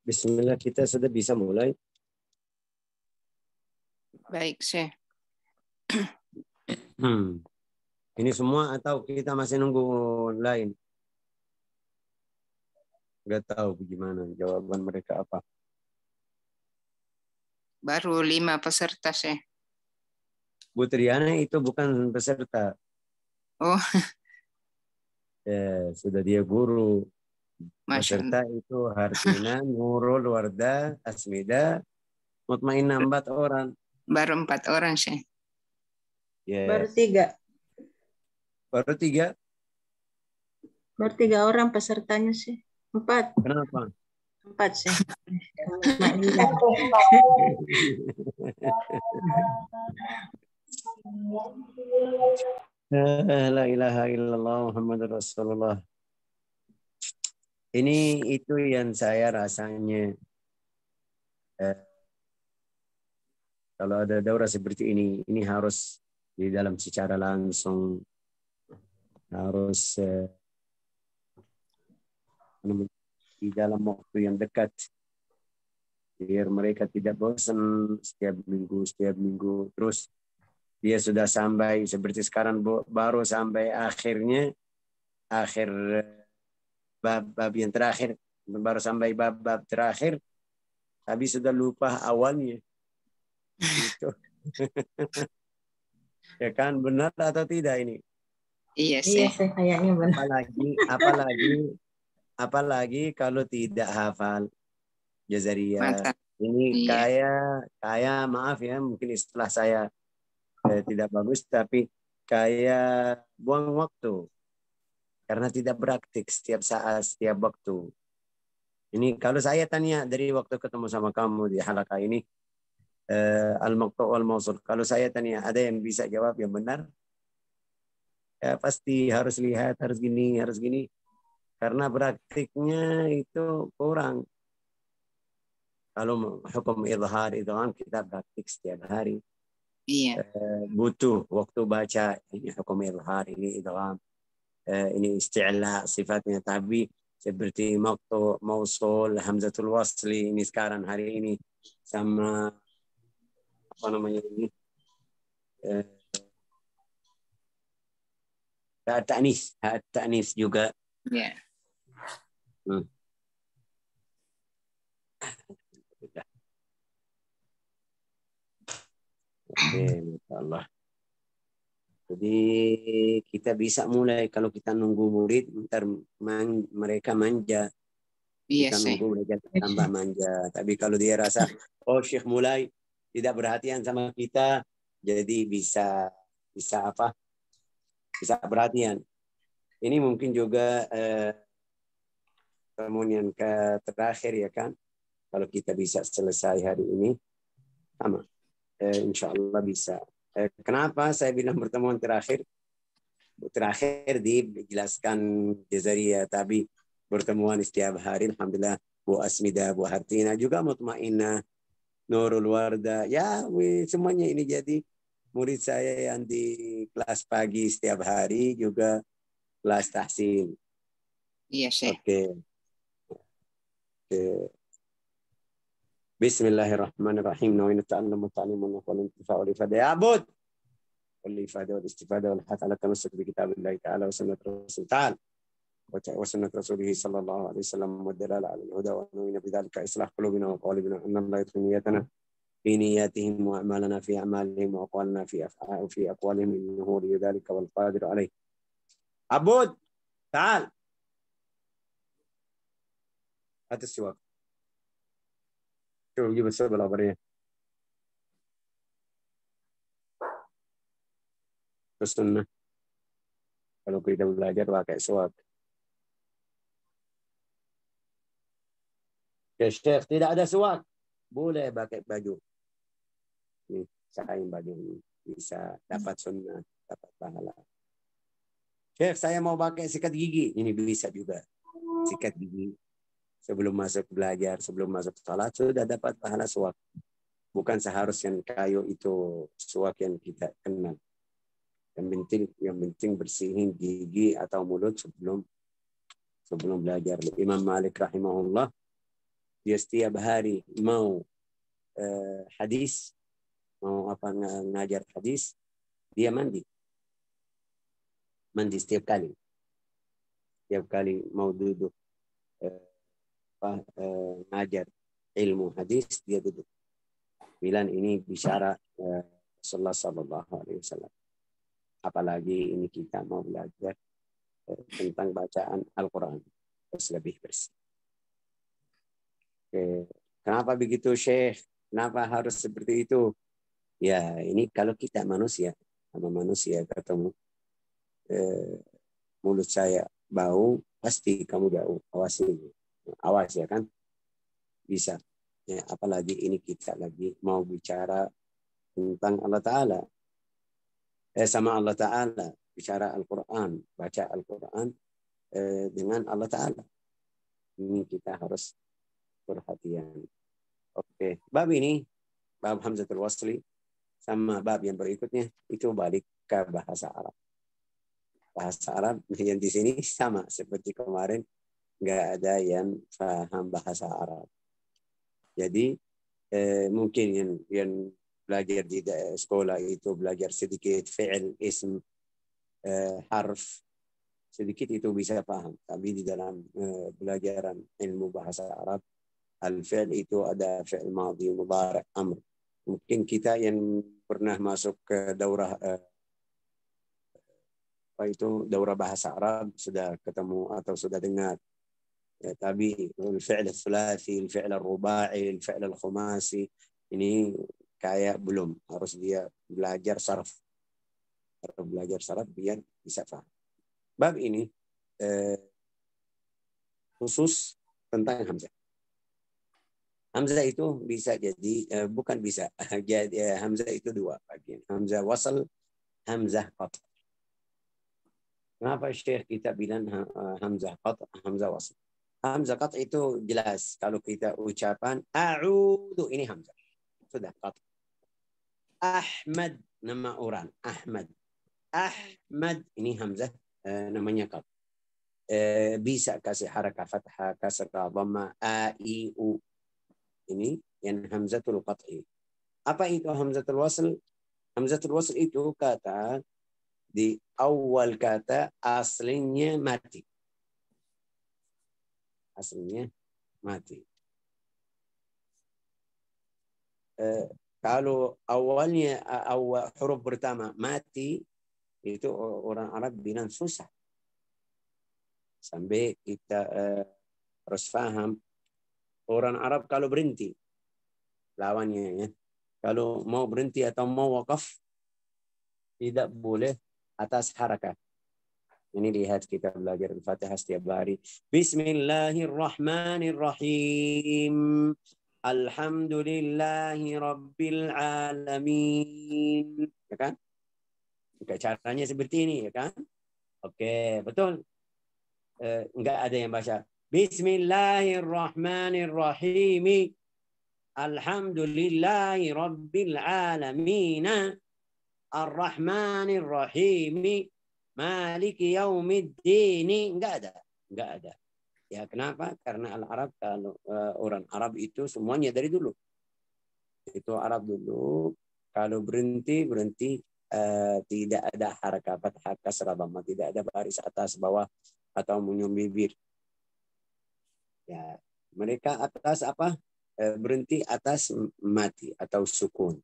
Bismillah, kita sudah bisa mulai. Baik, Syekh. Ini semua atau kita masih nunggu lain? Nggak tahu bagaimana jawaban mereka apa. Baru 5 peserta, Syekh. Bu Triana itu bukan peserta. Oh, Sudah dia guru. Masya Allah. Peserta itu Hartina, Nurul, Wardah, Asmida, Mutmainah 4 orang. Baru 4 orang, Syekh. Baru 3. Baru 3? Baru 3 orang pesertanya sih. 4. Kenapa? 4 sih. La ilaha illallah Muhammad Rasulullah. Ini itu yang saya rasanya kalau ada daurah seperti ini harus di dalam secara langsung, harus di dalam waktu yang dekat, biar mereka tidak bosan setiap minggu. Terus dia sudah sampai seperti sekarang baru sampai akhir bab yang terakhir, baru sampai bab terakhir, tapi sudah lupa awalnya. Gitu. Ya kan, benar atau tidak ini? Iya sih. Iya sih, kayaknya benar. Apalagi kalau tidak hafal Jazariyah. Mantap. Ini Iya. kayak maaf ya, mungkin istilah saya tidak bagus, tapi kayak buang waktu. Karena tidak praktik setiap saat, setiap waktu. Ini kalau saya tanya dari waktu ketemu sama kamu di halaqah ini, al-maqtu' wal-mawsul. Kalau saya tanya, ada yang bisa jawab yang benar? Ya pasti harus lihat, harus gini. Karena praktiknya itu kurang. Kalau hukum izhar itu kan kita praktik setiap hari. Iya. Butuh waktu baca. Ini hukum izhar, ini idgham. Ini isti'la sifatnya, tapi seperti maqtu, mausul, hamzatul wasli ini sekarang hari ini sama apa namanya ini ta'nis juga. Iya. Oke, insyaallah. Jadi kita bisa mulai kalau kita nunggu murid, ntar mereka manja. Iya Kita sih. nunggu mereka tambah manja. Tapi kalau dia rasa, oh Syekh mulai tidak perhatian sama kita, jadi bisa apa? Bisa perhatian. Ini mungkin juga pertemuan yang terakhir ya kan. Kalau kita bisa selesai hari ini, sama. Insya Allah bisa. Kenapa saya bilang pertemuan terakhir? Terakhir dijelaskan Jazariyah, tapi pertemuan setiap hari, alhamdulillah, Bu Asmida, Bu Hartina, juga Mutmainah, Nurul Wardah, ya semuanya ini jadi murid saya yang di kelas pagi setiap hari, juga kelas tahsin. Iya sih. Oke. Bismillahirrahmanirrahim. Nawaitu ta'allamu ta'limun wa intifa'u li fadai abud. والإفادة والاستفادة والحث على التمسك بكتاب الله تعالى وسنة رسول تعالى وسنة رسوله صلى الله عليه وسلم والدلالة على الهدى ونوينا بذلك إصلاح قلوبنا وقوالبنا أن الله يدخل نيتنا في نياتهم وأعمالنا في أعمالهم وأقوالنا في أقوالهم إنه ولي ذلك والقادر عليه. عبود تعال هات السواك. شوف جيب السبب الأبرية. Sunnah. Kalau kita belajar pakai suat. Ya Syekh, tidak ada suat. Boleh pakai baju. Nih, saya baju ini. Bisa dapat sunnah, dapat pahala. Syekh, saya mau pakai sikat gigi. Ini bisa juga. Sikat gigi. Sebelum masuk belajar, sebelum masuk salat, sudah dapat pahala suat. Bukan seharusnya kayu itu suat yang kita kenal. Yang penting bersihin gigi atau mulut sebelum belajar. Imam Malik rahimahullah dia setiap hari mau hadis, mau ngajar hadis, dia mandi setiap kali mau duduk ngajar ilmu hadis, dia duduk. Bilang ini bicara Rasulullah Sallallahu Alaihi Wasallam. Apalagi ini kita mau belajar tentang bacaan Al-Quran, harus lebih bersih. Kenapa begitu, Syekh? Kenapa harus seperti itu? Ya, ini kalau kita manusia, sama manusia ketemu, mulut saya bau, pasti kamu jauh. Awas ya kan? Bisa. Ya, apalagi ini kita lagi mau bicara tentang Allah Ta'ala. Sama Allah Ta'ala. Bicara Al-Quran. Baca Al-Quran dengan Allah Ta'ala. Ini kita harus perhatian. Oke. Bab ini, bab Hamzatul Wasli, sama bab yang berikutnya, itu balik ke bahasa Arab. Bahasa Arab yang di sini sama seperti kemarin, nggak ada yang paham bahasa Arab. Jadi mungkin yang belajar di sekolah itu belajar sedikit fi'il, ism, harf, sedikit itu bisa paham. Tapi di dalam belajaran ilmu bahasa Arab, al-fi'il itu ada fi'il madhi, mudhari', amr. Mungkin kita yang pernah masuk ke daurah daurah bahasa Arab sudah ketemu atau sudah dengar. Ya, tapi al-fi'il al-thulathi, al-fi'il al-ruba'i, al-fi'il al-khumasi, ini kayak belum. Harus dia belajar sarf. Harus belajar sarf biar bisa paham. Bab ini khusus tentang hamzah. Hamzah itu bisa jadi, bukan bisa. Jadi, hamzah itu dua bagian. Hamzah wasal, hamzah qat'. Kenapa Syekh kita bilang hamzah qat', hamzah wasal? Hamzah qat' itu jelas. Kalau kita ucapan a'udhu, ini hamzah. Sudah qat'. Ahmad, nama orang. Ahmad. Ahmad, ini hamzah, namanya qat'. Bisa kasih harakah fathah, kasrah, dhamma, a, i, u. Ini yang hamzatul qat'i. Apa itu hamzatul wasl? Hamzatul wasl itu kata di awal kata aslinya mati. Aslinya mati. Kalau awalnya huruf pertama mati, itu orang Arab bilang susah. Sampai kita harus paham orang Arab kalau berhenti lawannya ya. Kalau mau berhenti atau mau wakaf tidak boleh atas harakah. Ini lihat kita belajar Al-Fatihah setiap hari. Bismillahirrahmanirrahim. Alhamdulillahi Rabbil Alamin. Ya kan? Caranya seperti ini ya kan? Oke, betul. Enggak ada yang baca Bismillahirrahmanirrahim. Alhamdulillahi Rabbil Alamin. Ar-Rahmanir-Rahim. Maliki Yaumiddin. Enggak ada. Ya kenapa? Karena Al-Arab, kalau orang Arab itu semuanya dari dulu. Itu Arab dulu. Kalau berhenti tidak ada harakat fathah kasrah dhamma, tidak ada baris atas bawah atau menyum bibir. Ya, mereka atas apa? Berhenti atas mati atau sukun.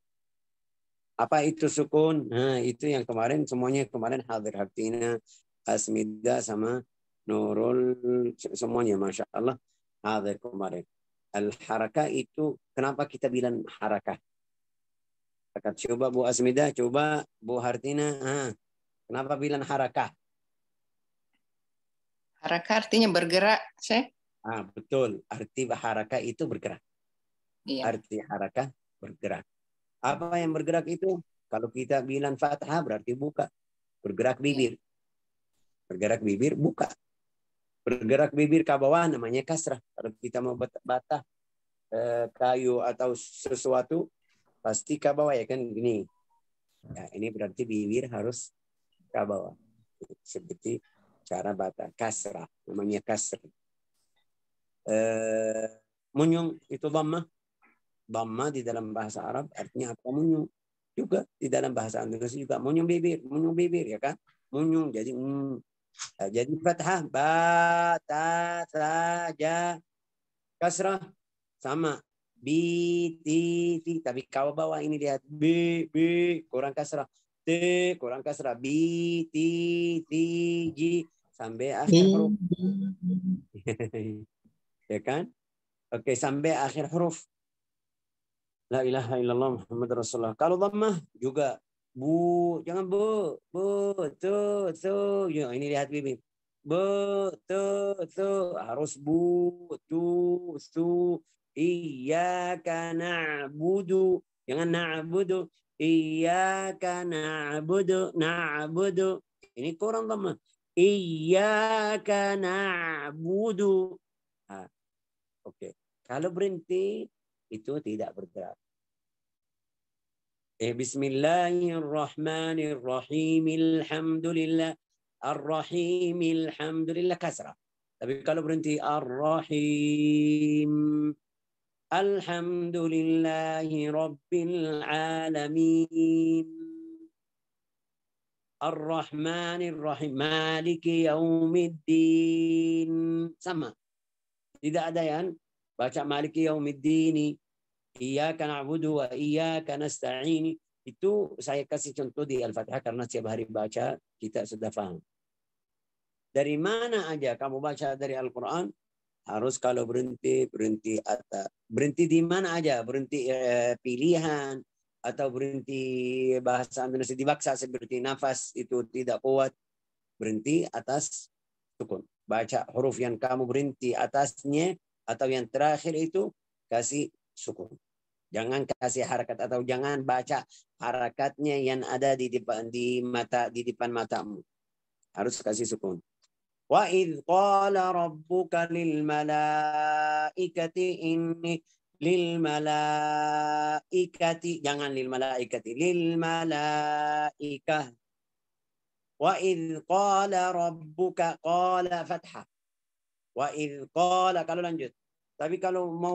Apa itu sukun? Nah, itu yang kemarin semuanya hadir, Hartina, Asmida sama Nurul, semuanya Masya Allah hadir kemarin. Al-harakah itu kenapa kita bilang harakah? Coba Bu Asmida, coba Bu Hartina, kenapa bilang harakah? Harakah artinya bergerak, Syekh. Betul, arti harakah itu bergerak. Iya. Arti harakah bergerak. Apa yang bergerak itu? Kalau kita bilang fathah berarti buka. Bergerak bibir. Bergerak bibir buka. Bergerak bibir ke bawah namanya kasrah. Kalau kita mau batah kayu atau sesuatu pasti ke bawah ya kan gini. Ya, ini berarti bibir harus ke bawah. Seperti cara batah kasrah namanya kasrah. Munyung itu dhammah. Dhammah di dalam bahasa Arab artinya apa? Munyung. Juga di dalam bahasa Indonesia juga munyung bibir ya kan? Munyung jadi jadi fathah ba ta sa ja, kasrah sama bi ti tapi kalau bawah ini lihat b kurang kasrah, t kurang kasrah, bi ti ji sampai akhir huruf. Ya kan? Oke, sampai akhir huruf. La ilaha illallah Muhammad Rasulullah. Kalau dhammah juga bu, jangan bu, tu. Ya, ini lihat bibir. Tu. Harus bu, tu. Iyyaka na'budu. Jangan na'budu. Iyyaka na'budu. Ini kurang dhammah. Iyyaka na'budu. Oke. Kalau berhenti itu tidak bergerak. Bismillahirrahmanirrahim. Alhamdulillah. Ar-Rahim. Alhamdulillah kasrah. Tapi kalau berhenti Ar-Rahim. Alhamdulillahi Rabbil Alamin. Ar-Rahmanirrahim. Maliki Yaumiddin. Sama. Tidak ada yang baca Maliki Yaumiddin. Iyyaka na'budu wa iyyaka nasta'in. Itu saya kasih contoh di Al-Fatihah karena setiap hari baca kita sudah paham. Dari mana aja kamu baca dari Al-Quran, harus kalau berhenti atas. Berhenti di mana aja, berhenti pilihan atau berhenti bahasa Indonesia dibaksa seperti nafas itu tidak kuat, berhenti atas sukun. Baca huruf yang kamu berhenti atasnya atau yang terakhir itu kasih sukun. Jangan kasih harakat atau jangan baca harakatnya yang ada di depan matamu. Harus kasih sukun. Wa idz qala rabbuka lil malaikati inni lil malaikati, jangan lil malaikati, lil malaikah. Wa idz qala rabbuka, qala fathah. Wa idz qala, kalau lanjut. Tapi kalau mau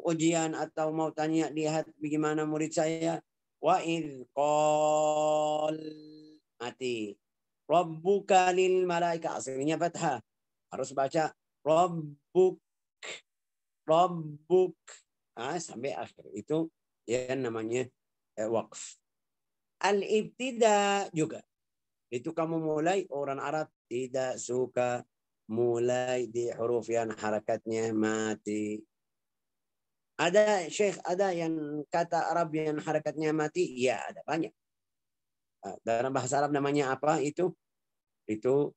ujian atau mau tanya, lihat bagaimana murid saya. Wa idz qal, mati. Rabbuka lil malaika, aslinya fathah. Harus baca rabbuk. Sampai akhir. Itu yang namanya waqf. Al-ibtida juga. Itu kamu mulai, orang Arab tidak suka mulai di huruf yang harakatnya mati. Ada Syekh, ada yang kata Arab yang harakatnya mati? Ya, ada banyak. Dalam bahasa Arab namanya apa itu? Itu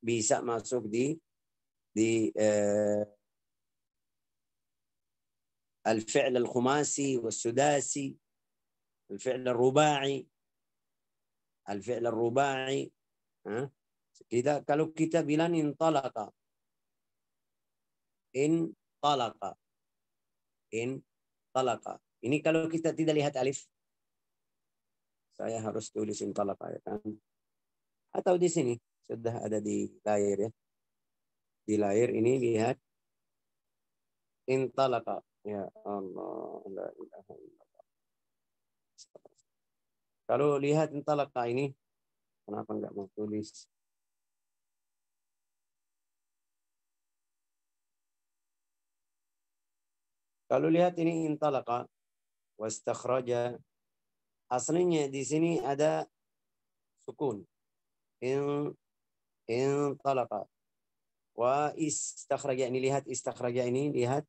bisa masuk di al-fi'l al-khumasi wal-sudasi, al-fi'l al-ruba'i, al-fi'l al-ruba'i. Kalau kita bilang intalaqa. Ini kalau kita tidak lihat alif, saya harus tulis intalaqa ya kan? Atau di sini sudah ada di layar ya. Di layar ini lihat intalaqa. Ya Allah, la ilaha illallah. Kalau lihat intalaqa ini, kenapa enggak mau tulis? Kalau lihat ini intalaqa wastakhraja, aslinya di sini ada sukun. Intalaqa wa istakhraja, ini lihat istakhraja, ini lihat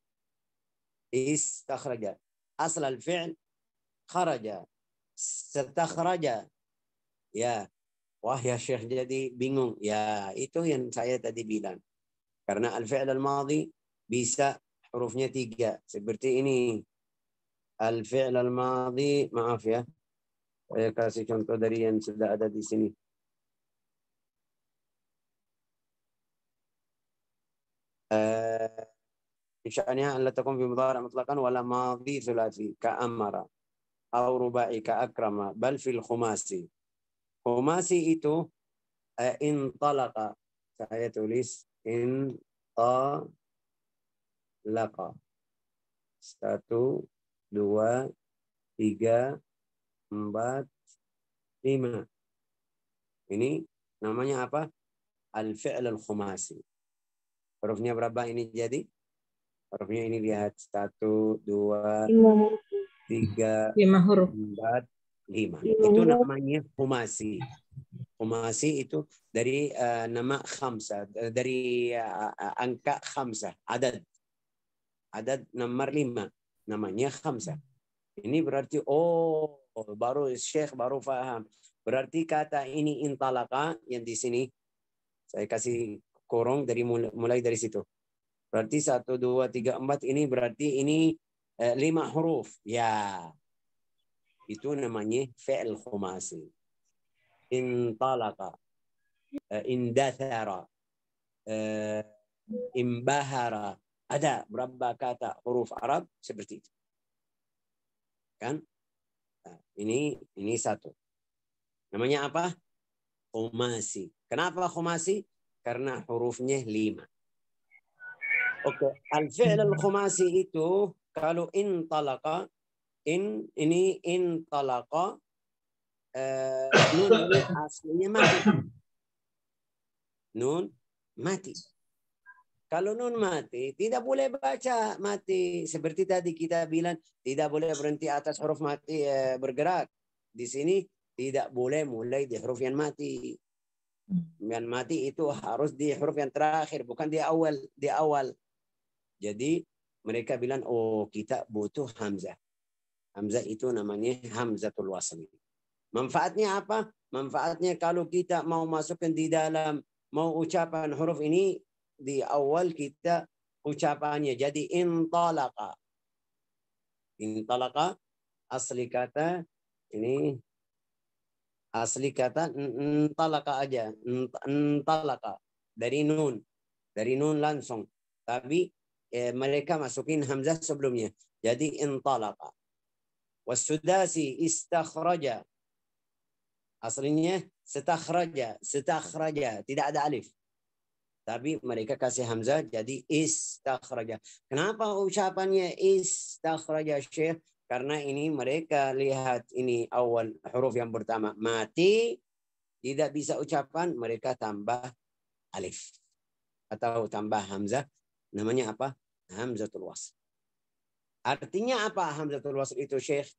istakhraja. Asal al-fi'l kharaja, istakhraja. Ya. Wah ya Syekh, jadi bingung. Ya, itu yang saya tadi bilang. Karena al-fi'l al-madhi bisa hurufnya 3. Seperti ini. Al-fi'l al-madhi, maaf ya. Saya kasih contoh dari yang sudah ada di sini. Insya'anya la takun fi mudhari' mutlaqan wala madhi thulathi ka amara au ruba'i ka akrama bal fil khumasi. Khumasi itu intalaqa. Saya tulis intalaqa. 1, 2, 3, 4, 5. Ini namanya apa? Al-fi'l al-khumasi. Hurufnya berapa ini jadi? Hurufnya ini lihat 1, 2, 3, 5 huruf. 4, 5. Itu namanya khumasi. Khumasi itu dari nama khamsa, dari angka khamsa, adad nomor 5, namanya khamsa. Ini berarti baru Syekh baru paham. Berarti kata ini intalaka yang di sini saya kasih kurung dari mulai dari situ. Berarti 1, 2, 3, 4 ini berarti ini 5 huruf. Ya. Itu namanya fi'il khumasi. Intalaka, indathara, imbahara. Ada berapa kata huruf Arab seperti itu. Kan? Nah, ini satu. Namanya apa? Khumasi. Kenapa khumasi? Karena hurufnya 5. Oke, al-fi'l al-khumasi itu kalau intalaka, ini intalaka, nun ini aslinya mati. Nun mati. Kalau nun mati, tidak boleh baca mati. Seperti tadi kita bilang, tidak boleh berhenti atas huruf mati bergerak. Di sini tidak boleh mulai di huruf yang mati. Yang mati itu harus di huruf yang terakhir, bukan di awal. Jadi mereka bilang, kita butuh hamzah. Hamzah itu namanya hamzatul wasl. Manfaatnya apa? Manfaatnya kalau kita mau masukkan di dalam, mau ucapan huruf ini, di awal kita ucapannya. Jadi intalaka. Intalaka, asli kata, ini asli kata intalaka aja. Intalaka. Dari nun langsung. Tapi mereka masukin hamzah sebelumnya. Jadi intalaka. Wasudasi istakhraja. Aslinya setakhraja. Tidak ada alif. Tapi mereka kasih hamzah jadi istakhraja. Kenapa ucapannya istakhraja, Syekh? Karena ini mereka lihat ini awal huruf yang pertama mati, tidak bisa ucapan, mereka tambah alif atau tambah hamzah. Namanya apa? Hamzatul wasl. Artinya apa hamzatul wasl itu, Syekh?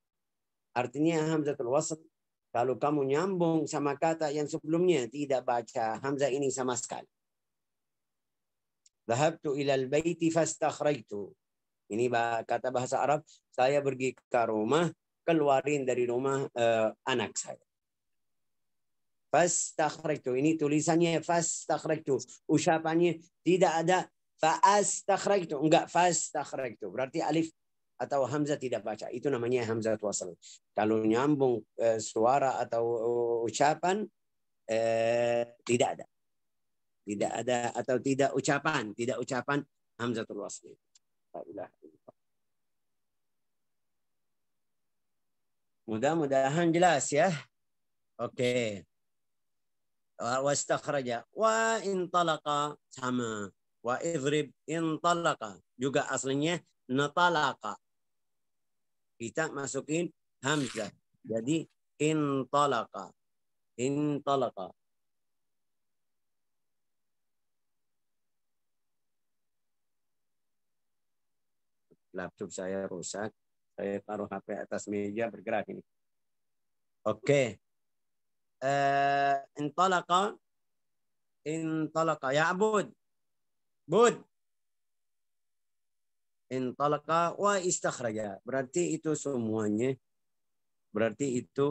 Artinya hamzatul wasl, kalau kamu nyambung sama kata yang sebelumnya, tidak baca hamzah ini sama sekali. Dhahabtu ilal baiti fastakhrajtu. Ini kata bahasa Arab, saya pergi ke rumah, keluarin dari rumah anak saya. Fastakhrajtu. Ini tulisannya fastakhrajtu. Ucapannya tidak ada fastakhrajtu. Enggak, fastakhrajtu. Berarti alif atau hamzah tidak baca. Itu namanya hamzah wasl. Kalau nyambung suara atau ucapan tidak ada. Tidak ada atau tidak ucapan hamzatul wasl. Mudah-mudahan jelas ya. Oke. Wastakhraja wa intalaqa sama. Wa idrib intalaqa juga aslinya natalaqa. Kita masukin hamzah. Jadi intalaqa. Laptop saya rusak. Saya taruh HP atas meja bergerak ini. Oke. Intalaqa ya Bud. Intalaqa wa istakhraja. Berarti itu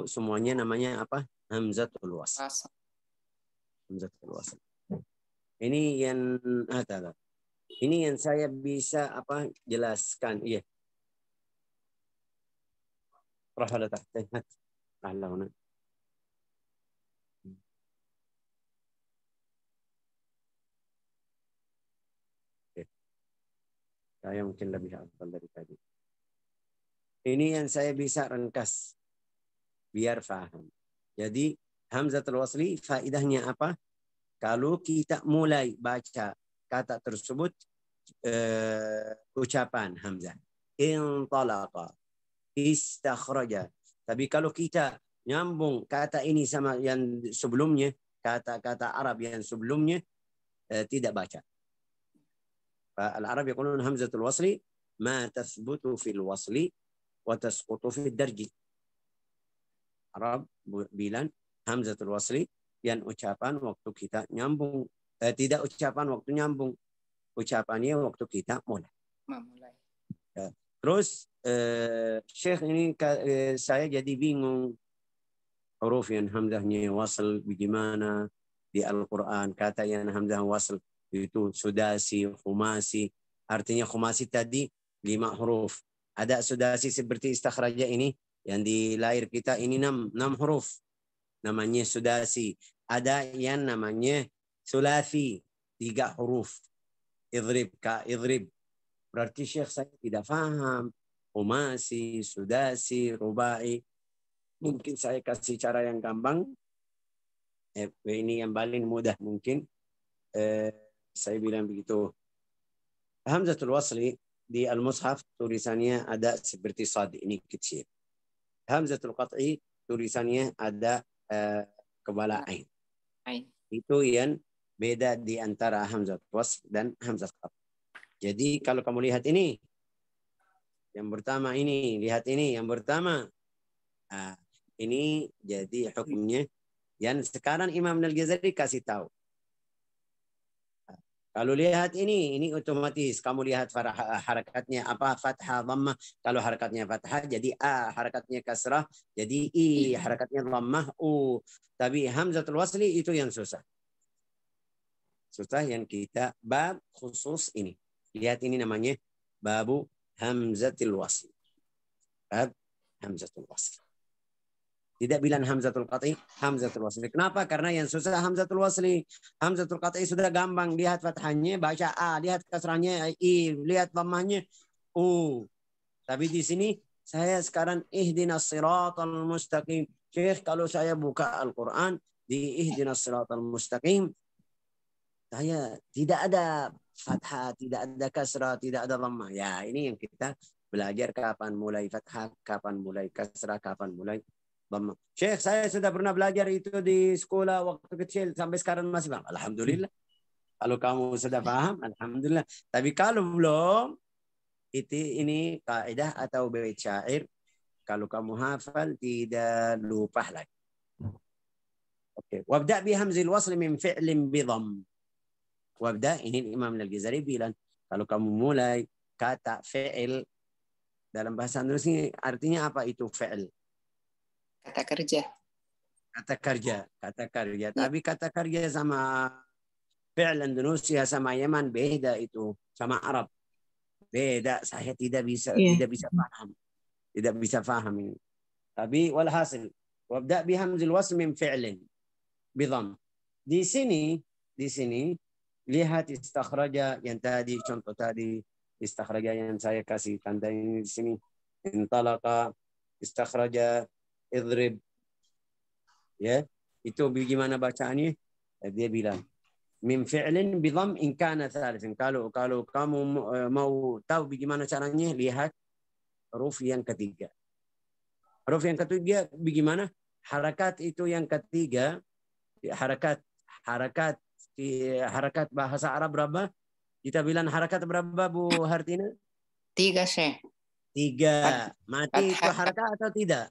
semuanya namanya apa? Hamzatul wasl. Hamzatul wasl. Ini yang saya bisa jelaskan. Iya. Rahala tahta. Allahuna. Saya mungkin lebih hafal dari tadi. Ini yang saya bisa ringkas biar paham. Jadi hamzatul wasli faedahnya apa? Kalau kita mulai baca kata tersebut ucapan hamzah. intalaqa, istakhraja. Tapi kalau kita nyambung kata ini sama yang sebelumnya, kata-kata Arab yang sebelumnya, tidak baca. Al-Arab yaqulun hamzatul wasli ma tathbutu fil wasli wa tasqutu fil darji. Arab bilang hamzatul wasli yang ucapan waktu kita nyambung, tidak ucapan waktu nyambung, ucapannya waktu kita mulai. Terus Syekh ini saya jadi bingung huruf yang hamzahnya wasl bagaimana di Al-Quran. Kata yang hamzah wasl itu sudasi, khumasi. Artinya khumasi tadi 5 huruf. Ada sudasi seperti istakhraja ini yang di lahir kita ini 6 huruf. Namanya sudasi. Ada yang namanya sulasi 3 huruf. Idrib ka idrib. Berarti Syekh saya tidak paham. Khumasi, sudasi, rubai. Mungkin saya kasih cara yang gampang. Ini yang paling mudah mungkin. Saya bilang begitu. Hamzatul wasli di Al-Mushaf tulisannya ada seperti sad, ini kecil. Hamzatul qat'i tulisannya ada kepala ain. Itu yang beda di antara hamzatul wasl dan hamzatul qat'i. Jadi kalau kamu lihat ini, yang pertama ini, lihat ini, yang pertama. Ini jadi hukumnya. Yang sekarang Imam Al-Ghazali kasih tahu. Kalau lihat ini otomatis kamu lihat harakatnya apa, fathah, dhammah. Kalau harakatnya fathah jadi a, harakatnya kasrah jadi i, harakatnya dhammah u. Tapi hamzatul wasli itu yang susah. Susah yang kita bab khusus ini. Lihat ini namanya babu hamzatul wasli. Bab hamzatul wasli. Tidak bilang hamzatul qat'i, hamzatul wasli. Kenapa? Karena yang susah hamzatul wasli. Hamzatul qat'i sudah gampang. Lihat fathahnya, baca A. Lihat kasrahnya, I. Lihat dhammahnya, U. Tapi di sini, saya sekarang ihdinas siratal mustaqim. Syekh, kalau saya buka Al-Quran, di ihdinas siratal mustaqim, saya tidak ada fathah, tidak ada kasrah, tidak ada dhammah. Ya, ini yang kita belajar kapan mulai fathah, kapan mulai kasrah, kapan mulai dhammah. Syekh, saya sudah pernah belajar itu di sekolah waktu kecil, sampai sekarang masih paham. Alhamdulillah. Kalau kamu sudah paham, alhamdulillah. Tapi kalau belum, ini kaidah atau bait syair. Kalau kamu hafal, tidak lupa lagi. Oke. Wabda bihamzil wasl min fi'lin bidham. Wabda, ini Imam Al-Ghazali bilang, kalau kamu mulai kata fi'il dalam bahasa Indonesia artinya apa itu fi'il? Kata kerja. Kata kerja, kata kerja. Tapi kata kerja sama fi'il Indonesia sama Yaman beda itu, sama Arab. Beda, saya tidak bisa paham. Tidak bisa paham ini. Tapi walhasil, wabda bihamzil wasl min fi'lin bidham. Di sini lihat istakhraja yang tadi, contoh tadi istakhraja yang saya kasih tanda ini di sini. Intalaqa, istakhraja, idrib. Ya, itu bagaimana bacaannya? Dia bilang min fi'lin bidham in kana thalithan. Kalau kamu mau tahu bagaimana caranya, lihat huruf yang ketiga. Huruf yang ketiga bagaimana? Harakat itu yang ketiga, harakat bahasa Arab berapa? Kita bilang harakat berapa, Bu Hartina? 3, Syekh. 3. Mati itu harakat atau tidak?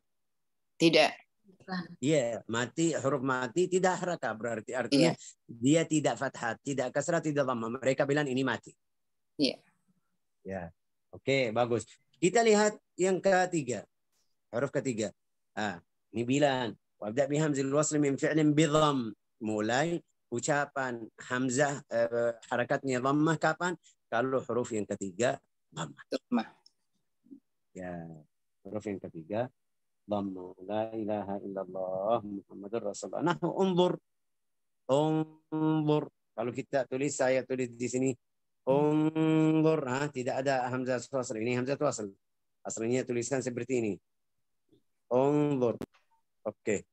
Tidak. Iya, mati, huruf mati tidak harakat. Berarti artinya dia tidak fathah, tidak kasrah, tidak dhammah. Mereka bilang ini mati. Iya. Ya. Oke, bagus. Kita lihat yang ketiga. Huruf ketiga. Ini bilang wabda bihamzil wasl min fi'lin bidham. Mulai ucapan hamzah harakatnya dhammah kapan? Kalau huruf yang ketiga dhammah. Ya, huruf yang ketiga dhammah. La ilaha illallah Muhammadur Rasulullah. Nah, unzur. Kalau kita tulis, saya tulis di sini unzur, tidak ada hamzah wasl. Ini hamzah wasl. Aslinya tulisan seperti ini. Unzur. Oke.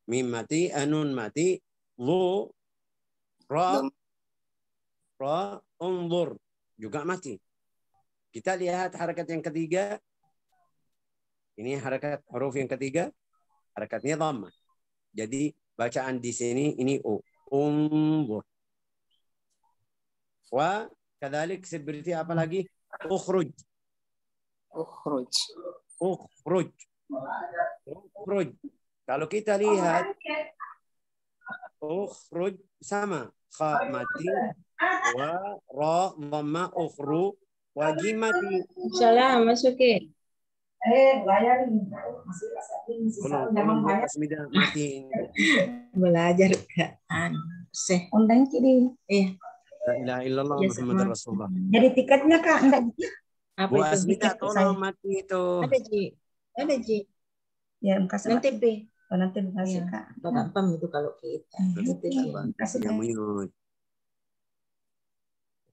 Mim mati, anun mati, lu, ra, unzur juga mati. Kita lihat harakat yang ketiga. Ini harakat huruf yang ketiga. Harakatnya dhammah. Jadi bacaan di sini ini U. Unzur. Wa kadalik seperti apa lagi? Ukhruj. Ukhruj. Ukhruj. Ukhruj. Kalau kita lihat ukhruj sama. Kha mati. Wa ra dhamma ukhru. Wa jim mati. Salam, masukin. Tolong Bu Asmida matiin. Belajar kan. Undang kiri. La ilaha illallah Muhammad Rasulullah. Jadi tiketnya Kak enggak gitu. Apa Bu itu? Asmida tolong mati itu. Ada Ji. Ada Ji. Ya kasih Nanti B. nanti kasih Iya. Kak. Gampang itu kalau kita. Kasih Ya, mute.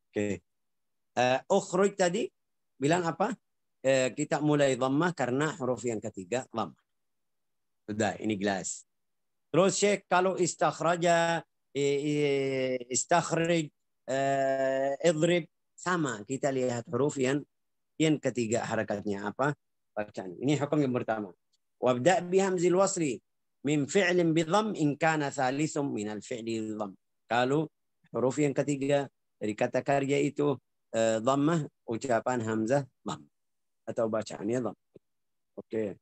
Oke. Ukhruj tadi bilang apa? Kita mulai dhammah karena huruf yang ketiga dhammah. Sudah, ini jelas. Terus Syekh kalau istakhraja, istakhrij, idrib sama. Kita lihat huruf yang ketiga harakatnya apa? Bacaan. Ini hukum yang pertama. Wabda' bihamzil wasli min fi'lin bidhamm in kana thalithum min al-fi'li dhamm. Kalau huruf yang ketiga dari kata karya itu dhammah, ucapan hamzah dhamm atau bacaannya dhamm. Oke.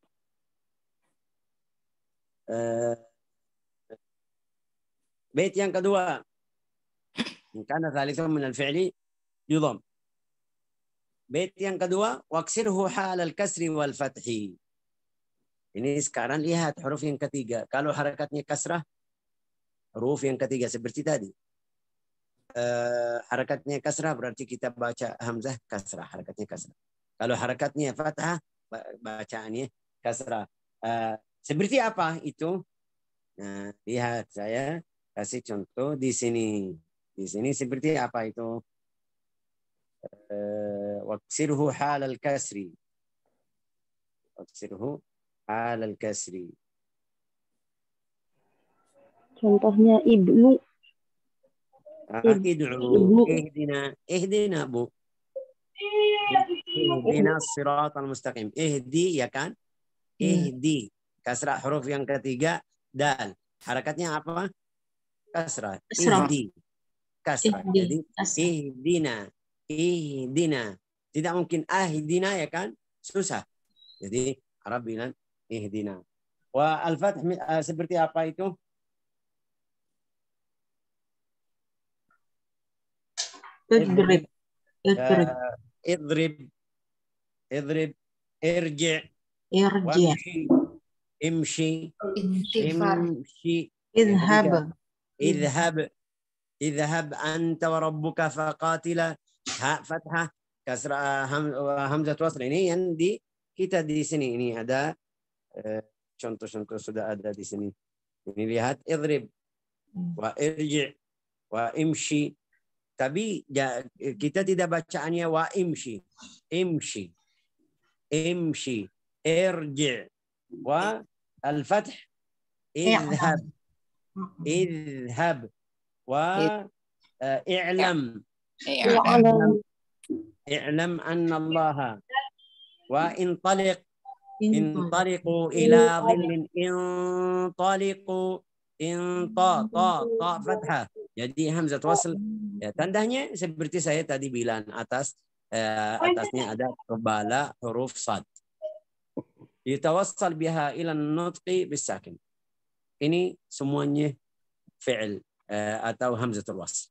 Bait yang kedua. In kana thalithum min al-fi'li yudhamm. Bait yang kedua, waksirhu hal al-kasri wal fathi. Ini sekarang lihat huruf yang ketiga. Kalau harakatnya kasrah, huruf yang ketiga seperti tadi. Harakatnya kasrah berarti kita baca hamzah kasrah, harakatnya kasrah. Kalau harakatnya fathah, bacaannya kasrah. Seperti apa itu? Nah, lihat saya kasih contoh di sini. Di sini seperti apa itu? Waksirhu hal al-kasri. Waksirhu hal al-kasri. Contohnya ibnu. Id'u. Ihdina Bu. Ihdina siratal mustaqim. Ihdi ya kan? Ihdi. Kasrah huruf yang ketiga dal. Harakatnya apa? Kasrah. Ihdi. Kasrah. Jadi ihdina. Ihdina. Tidak mungkin ahdina ya kan? Susah. Jadi Arab bilang ihdina. Wa al-fath seperti apa itu? Idrib. Idrib. Idrib. Irji'. Irji'. Imshi. Intifar. Imshi. Idhab. اذهب اذهب أنت وربك فقاتلا. Ha fathah kasrah hamzah wasl ini yang kita di sini ini ada contoh-contoh sudah ada di sini. Ini lihat idrib wa irji' wa imshi. Tapi kita tidak bacaannya wa imshi. Imshi. Imshi. Irji' wa al-fath idhab. Idhab wa i'lam. اعلم أن الله وانطلق انطلقوا إلى ظل انطلقوا طاء فتحة. Jadi hamzah wasl ya, tandanya seperti saya tadi bilang atasnya ada kebala huruf sad. Yatawassal biha ila nutqi bisakin. Ini semuanya fi'il atau hamzatul wasl.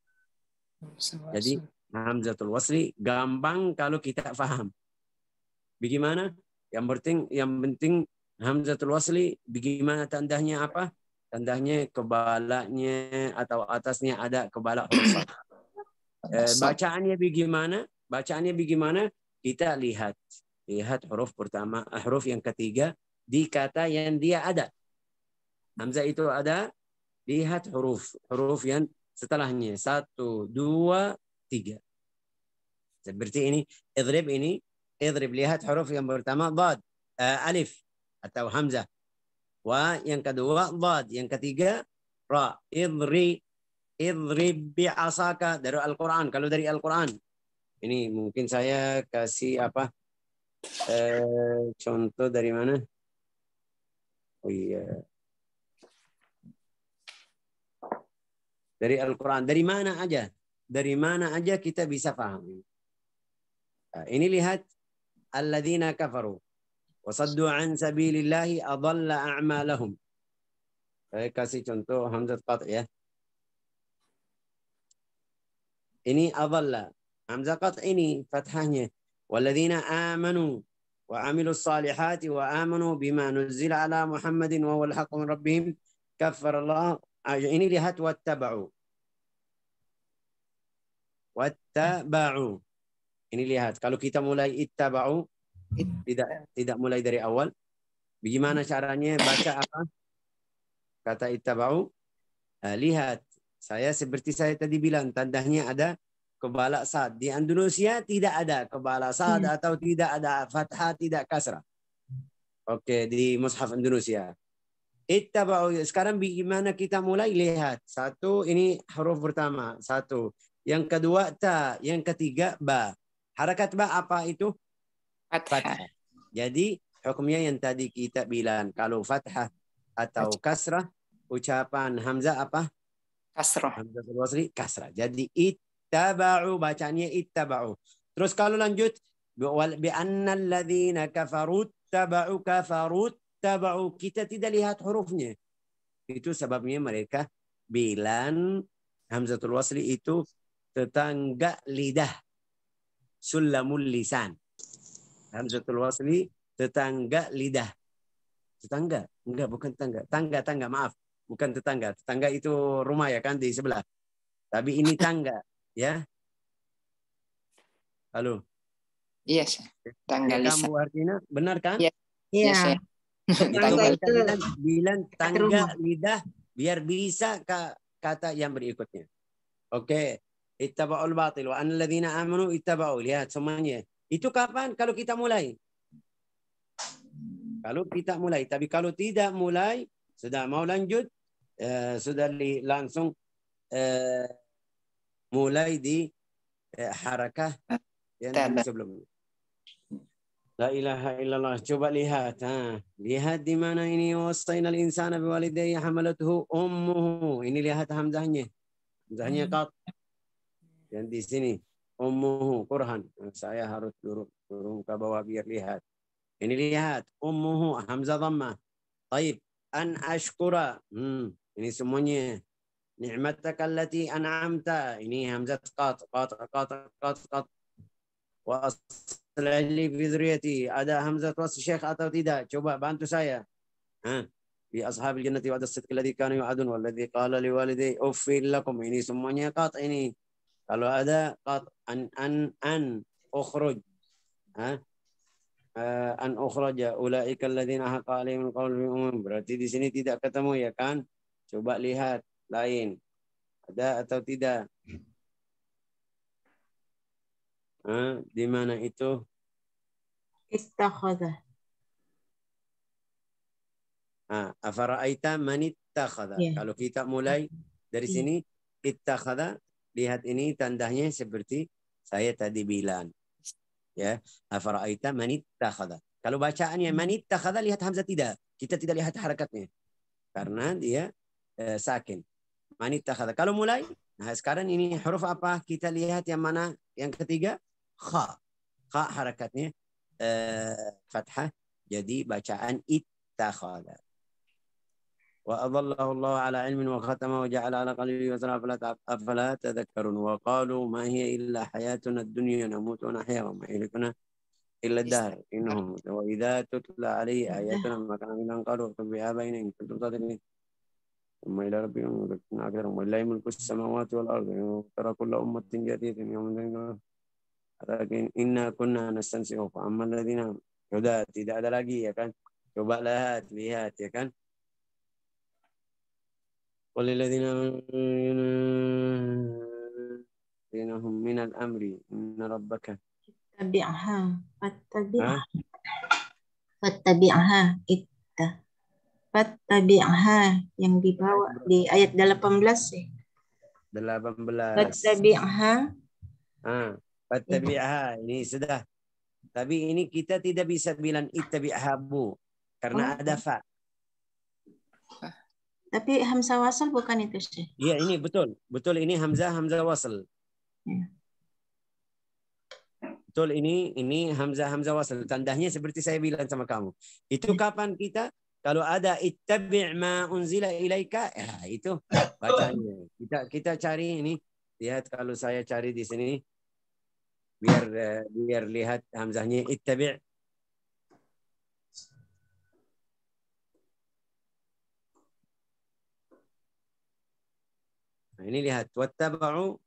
Jadi hamzatul wasli gampang kalau kita faham. Bagaimana? Yang penting hamzatul wasli bagaimana tandanya apa? Tandanya kebalanya atau atasnya ada kebala huruf. Bacaannya bagaimana? Bacaannya bagaimana? Kita lihat huruf pertama, huruf yang ketiga di kata yang dia ada. Hamzah itu ada. Lihat huruf yang setelahnya 1, 2, 3. Seperti ini. Idrib ini. Idrib. Lihat huruf yang pertama. Dad. Alif. Atau hamzah. Wa yang kedua. Dad. Yang ketiga. Ra. Idrib bi'asaka. Dari Al-Quran. Kalau dari Al-Quran. Ini mungkin saya kasih apa? Contoh dari mana? Oh iya. Dari Al-Quran. Dari mana aja? Dari mana aja kita bisa paham. Nah, ini lihat. Alladzina kafaru. Wasaddu an sabilillahi adalla a'malahum. Saya kasih contoh hamzah qat' ya. Ini adalla. Hamzah qat' ini fathahnya. Walladzina amanu wa amilus salihati wa amanu bima nuzila ala Muhammadin wa wal haqqu min rabbihim kaffarallah. Ini lihat wattaba'u. Wattaba'u. Ini lihat kalau kita mulai ittaba'u tidak mulai dari awal. Bagaimana caranya baca apa? Kata ittaba'u. Lihat, saya seperti saya tadi bilang tandanya ada kebala sad. Di Indonesia tidak ada kebala sad atau tidak ada fathah, tidak kasrah. Oke, di mushaf Indonesia. Ittaba'u. Sekarang bagaimana kita mulai? Lihat. Satu, ini huruf pertama. Satu. Yang kedua, ta. Yang ketiga, ba. Harakat ba apa itu? Fathah. Jadi, hukumnya yang tadi kita bilang. Kalau fathah atau kasrah, ucapan hamzah apa? Kasrah. Hamzah wasli, kasrah. Jadi, ittaba'u. Bacanya ittaba'u. Terus kalau lanjut, bi'anna alladhina kafarut taba'u kafarut taba'u. Kita tidak lihat hurufnya. Itu sebabnya mereka bilang hamzatul wasli itu tetangga lidah. Sulamul lisan. Hamzatul wasli tetangga lidah. Tetangga? Enggak, bukan tetangga. Tangga, maaf. Bukan tetangga. Tetangga itu rumah ya kan di sebelah. Tapi ini tangga, ya. Halo. Iya, tangga lisan. Kamu artinya benar kan? Iya. Iya. Tangga itu bilang tangga lidah biar bisa kata yang berikutnya. Oke. Ittaba'ul batil wa annalladzina amanu ittaba'u. Lihat semuanya. Itu kapan? Kalau kita mulai. Kalau kita mulai. Tapi kalau tidak mulai, sudah mau lanjut, sudah langsung mulai di harakah yang sebelumnya. La ilaha illallah. Coba lihat. Lihat di mana ini. Wasainal insana biwalidayhi hamalatuhu ummuhu. Ini lihat hamzahnya. Hamzahnya qat. Yang di sini. Ummuhu. Qur'an. Saya harus turun ke bawah biar lihat. Ini lihat. Ummuhu. Hamzah dhammah. Taib. An ashkura. Ini semuanya. Ni'mataka allati an'amta. Ini hamzah qat. Wa aslih li fi dzurriyyati. Ada hamzah wasl syekh atau tidak? Coba bantu saya. Fi ashabil jannati wa as-sidq alladhi kanu yu'adun walladhi qala liwalidayhi uffil lakum. Ini semuanya qat ini. Kalau ada qat an ukhruj. An ukhraja ulaika alladhina haqa alaihimul qawl bil umum. Berarti di sini tidak ketemu ya kan? Coba lihat lain. Ada atau tidak? Di mana itu? Istakhadha. Afara'aita man ittakhadha. Kalau kita mulai dari sini ittakhadha, lihat ini tandanya seperti saya tadi bilang. Ya, afara'aita man ittakhadha. Kalau bacaannya man ittakhadha, lihat hamzah tidak. Kita tidak lihat harakatnya. Karena dia sakin. Man ittakhadha. Kalau mulai, nah sekarang ini huruf apa? Kita lihat yang mana? Yang ketiga, kha. Kha harakatnya fathah. Jadi bacaan ittakhadha. Wa adallahu Allah ala ilmin wa khatama wa ja'ala ala qalbi wa sara afala tadhakkarun wa qalu ma hiya illa hayatuna ad-dunya namutu wa nahya wa ma ilikuna illa ad-dahr innahum wa idza tutla alayhi ayatuna ma kana min qalu bi abaina in kuntum sadiqin thumma ila rabbihim yurja'un wa lillahi mulku as-samawati wal ardi tara kullu ummatin jadidatin yawman lakin inna kunna nastansi'u fa amma alladhina sudah tidak ada lagi ya kan. Coba lihat ya kan. Walilladzina hum minal amri inna rabbaka fattabi'aha fattabi'aha yang dibawa di ayat 18 18. Fattabi'aha Fattabi'ha. Ini sudah. Tapi ini kita tidak bisa bilang ittabi'ha bu. Karena ada fa. Tapi hamzah wasal bukan itu sih. Iya ini betul. Betul ini hamzah wasal. Ya. Betul ini hamzah wasal. Tandanya seperti saya bilang sama kamu. Itu kapan kita kalau ada ittabi' ma unzila ilaika, ya itu bacanya. Kita cari ini. Lihat kalau saya cari di sini biar lihat hamzahnya ittabi'. Nah, ini lihat wattaba'u.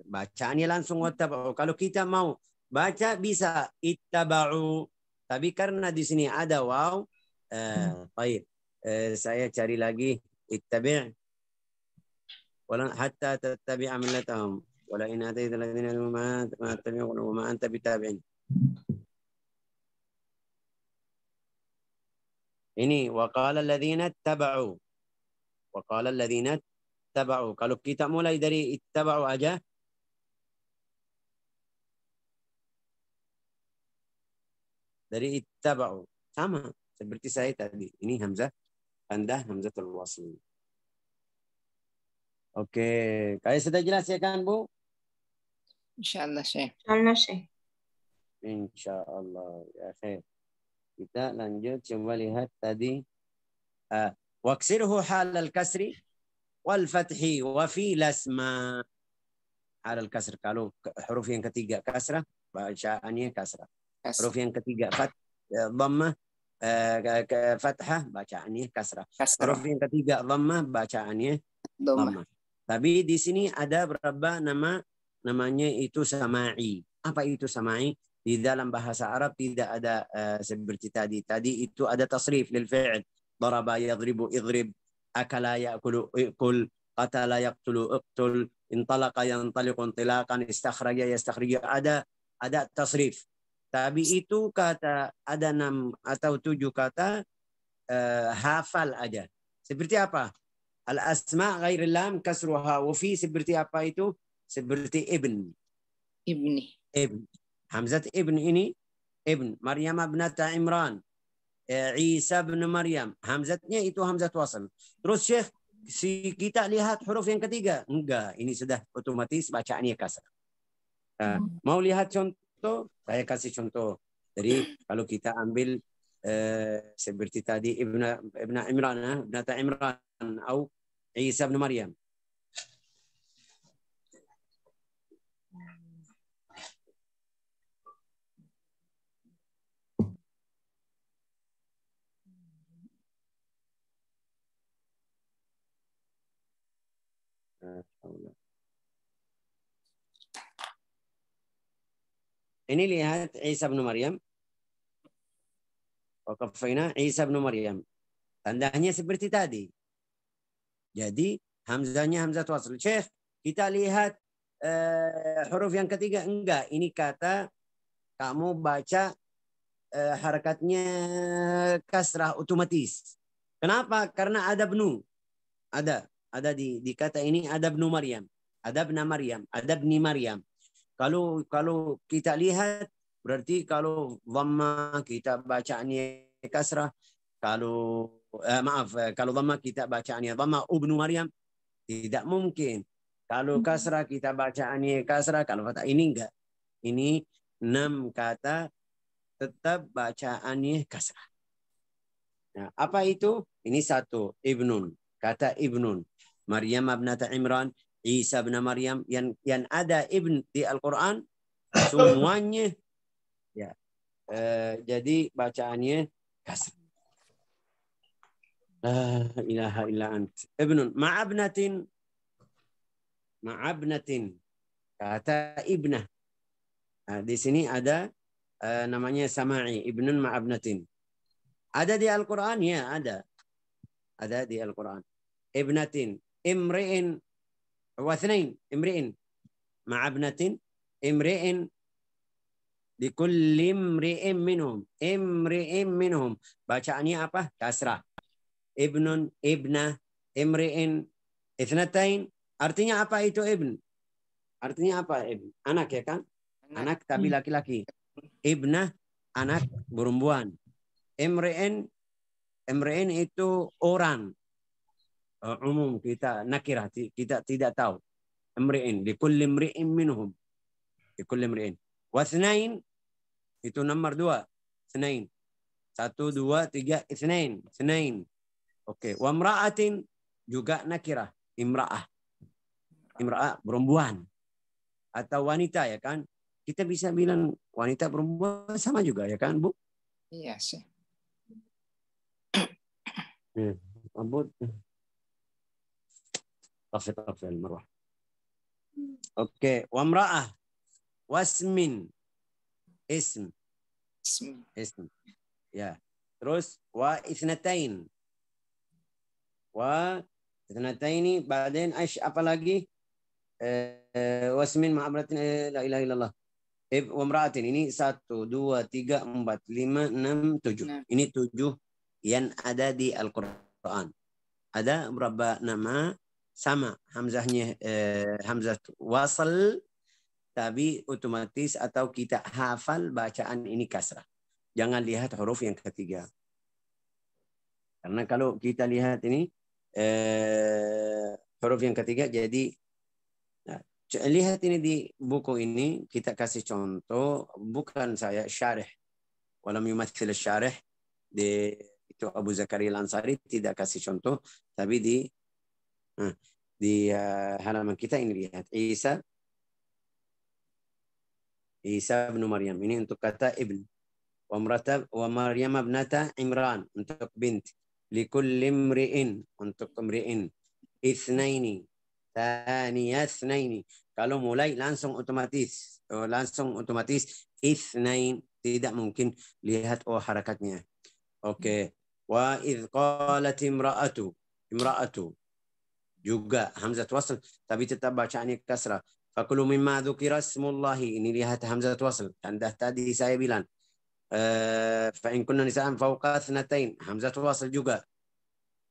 Bacaannya langsung wattaba'u. Kalau kita mau baca bisa ittaba'u. Tapi karena di sini ada waw, baik. Saya cari lagi ittabi' wala hatta tattabi'a millatahum wala in ataita alladziina ma tattabi'u wa ma anta bitabi'in. Ini waqala alladziina ittaba'u. Waqala alladziina ittaba'u. Kalau kita mulai dari ittaba'u aja, dari ittaba'u sama seperti saya tadi. Ini hamzah tanda hamzatul wasl. Oke, kalian sudah jelas ya kan Bu? Insyaallah Syekh. Insyaallah sih. Insyaallah ya khair. Kita lanjut coba lihat tadi waksirhu halal kasri wal fathi wa fi lasma. Halal kasr kalau huruf yang ketiga kasrah bacaannya kasrah. Huruf yang ketiga dhammah fathah bacaannya kasrah. Huruf yang ketiga dhammah bacaannya dhammah. Tapi di sini ada berapa namanya itu sama'i. Apa itu sama'i? Di dalam bahasa Arab tidak ada seperti tadi. Tadi itu ada tasrif lil fi'il. Daraba yadribu idrib, akala ya'kulu ikul, qatala yaqtulu iqtul, intalaqa yantaliqu intilaqan, istakhraja yastakhriju. Ada tasrif. Tapi itu kata ada 6 atau 7 kata hafal aja. Seperti apa? Al-asma ghairil lam kasruha wa fi seperti apa itu? Seperti ibn. Ibni. Ibn. Hamzat ibn ini ibn. Maryam ibnata Imran. Isa bin Maryam. Hamzatnya itu hamzat wasal. Terus Syekh, kita lihat huruf yang ketiga. Enggak, ini sudah otomatis bacaannya kasrah. Mau lihat contoh? Saya kasih contoh. Jadi kalau kita ambil seperti tadi ibna Imran, ibnata Imran atau Isa bin Maryam. Ini lihat Isa bin Maryam. Waqafina Isa bin Maryam. Tandanya seperti tadi. Jadi hamzahnya hamzah wasl. Syekh, kita lihat huruf yang ketiga enggak. Ini kata kamu baca harakatnya kasrah otomatis. Kenapa? Karena ada bnu. Ada di kata ini ada bnu Maryam. Ada bna Maryam. Ada bni Maryam. Kalau kita lihat berarti kalau dhamma kita bacaannya kasrah. Kalau kalau dhamma kita bacaannya dhamma ibnu Maryam, tidak mungkin. Kalau kasrah kita bacaannya kasrah, kalau kata ini enggak. Ini 6 kata tetap bacaannya kasrah. Nah, apa itu? Ini 1 ibnun. Kata ibnun. Maryam ibnata Imran, Isa bin Maryam yang ada ibn di Al-Qur'an semuanya ya. Jadi bacaannya kasrah. La ilaha illa ant. Ibnun ma'abnatin. Kata ibnah. Nah, di sini ada namanya sama'i, ibnun ma'abnatin. Ada di Al-Qur'an ya, ada. Ada di Al-Qur'an. Ibnatin, imri'in wa thnain, imri'in ma'abnatin, imri'in likulli imri'in minhum. Bacaannya apa? Kasrah. Ibnun, ibnah, imri'in, ithnatain, Artinya apa itu ibn? Artinya apa ibn? Anak ya kan? Anak tapi laki-laki. Ibnah anak perempuan. Imri'in itu orang. Umum kita nakirah, kita tidak tahu. Imri'in likulli imri'in minhum. Likulli imri'in. Wathnain itu nomor 2. Thnain. 1 2 3 itsnain. Thnain. Oke, wa imra'atin juga nakirah. Imra'ah. Imra'ah perempuan atau wanita ya kan? Kita bisa bilang wanita perempuan sama juga ya kan, Bu? Iya, Syekh. Rambut. Tafsir marwah. Oke, wa imra'ah wasmin ism. Ya. Terus wa itsnatain. Wa itsnataini badan apa lagi? Wasmin ma'abratin la ilaha illallah. Wa imra'atin ini 1 2 3 4 5 6 7. Ini 7 yang ada di Al-Qur'an. Ada berapa nama sama hamzahnya hamzah wasal tapi otomatis atau kita hafal bacaan ini kasrah. Jangan lihat huruf yang ketiga. Karena kalau kita lihat ini huruf yang ketiga jadi lihat ini di buku ini kita kasih contoh, bukan saya syarih walam yumathil syarih di itu Abu Zakaria Al-Ansari tidak kasih contoh, tapi di halaman kita ini lihat Isa bin Maryam ini untuk kata ibn. Wa Maryam ibnata Imran untuk bint. Likulli imri'in untuk imri'in. Itsnaini. Thaniya itsnaini. Kalau mulai langsung otomatis itsnain, tidak mungkin lihat harakatnya. Oke. Wa idz qalat imra'atu juga hamzah wasl tapi tetap bacaannya kasrah. Fakulu mimma dzukira ismullahi, ini lihat hamzah wasl. Tanda tadi saya bilang fa in kunna nisaan fawqa tsnatain, hamzah wasl juga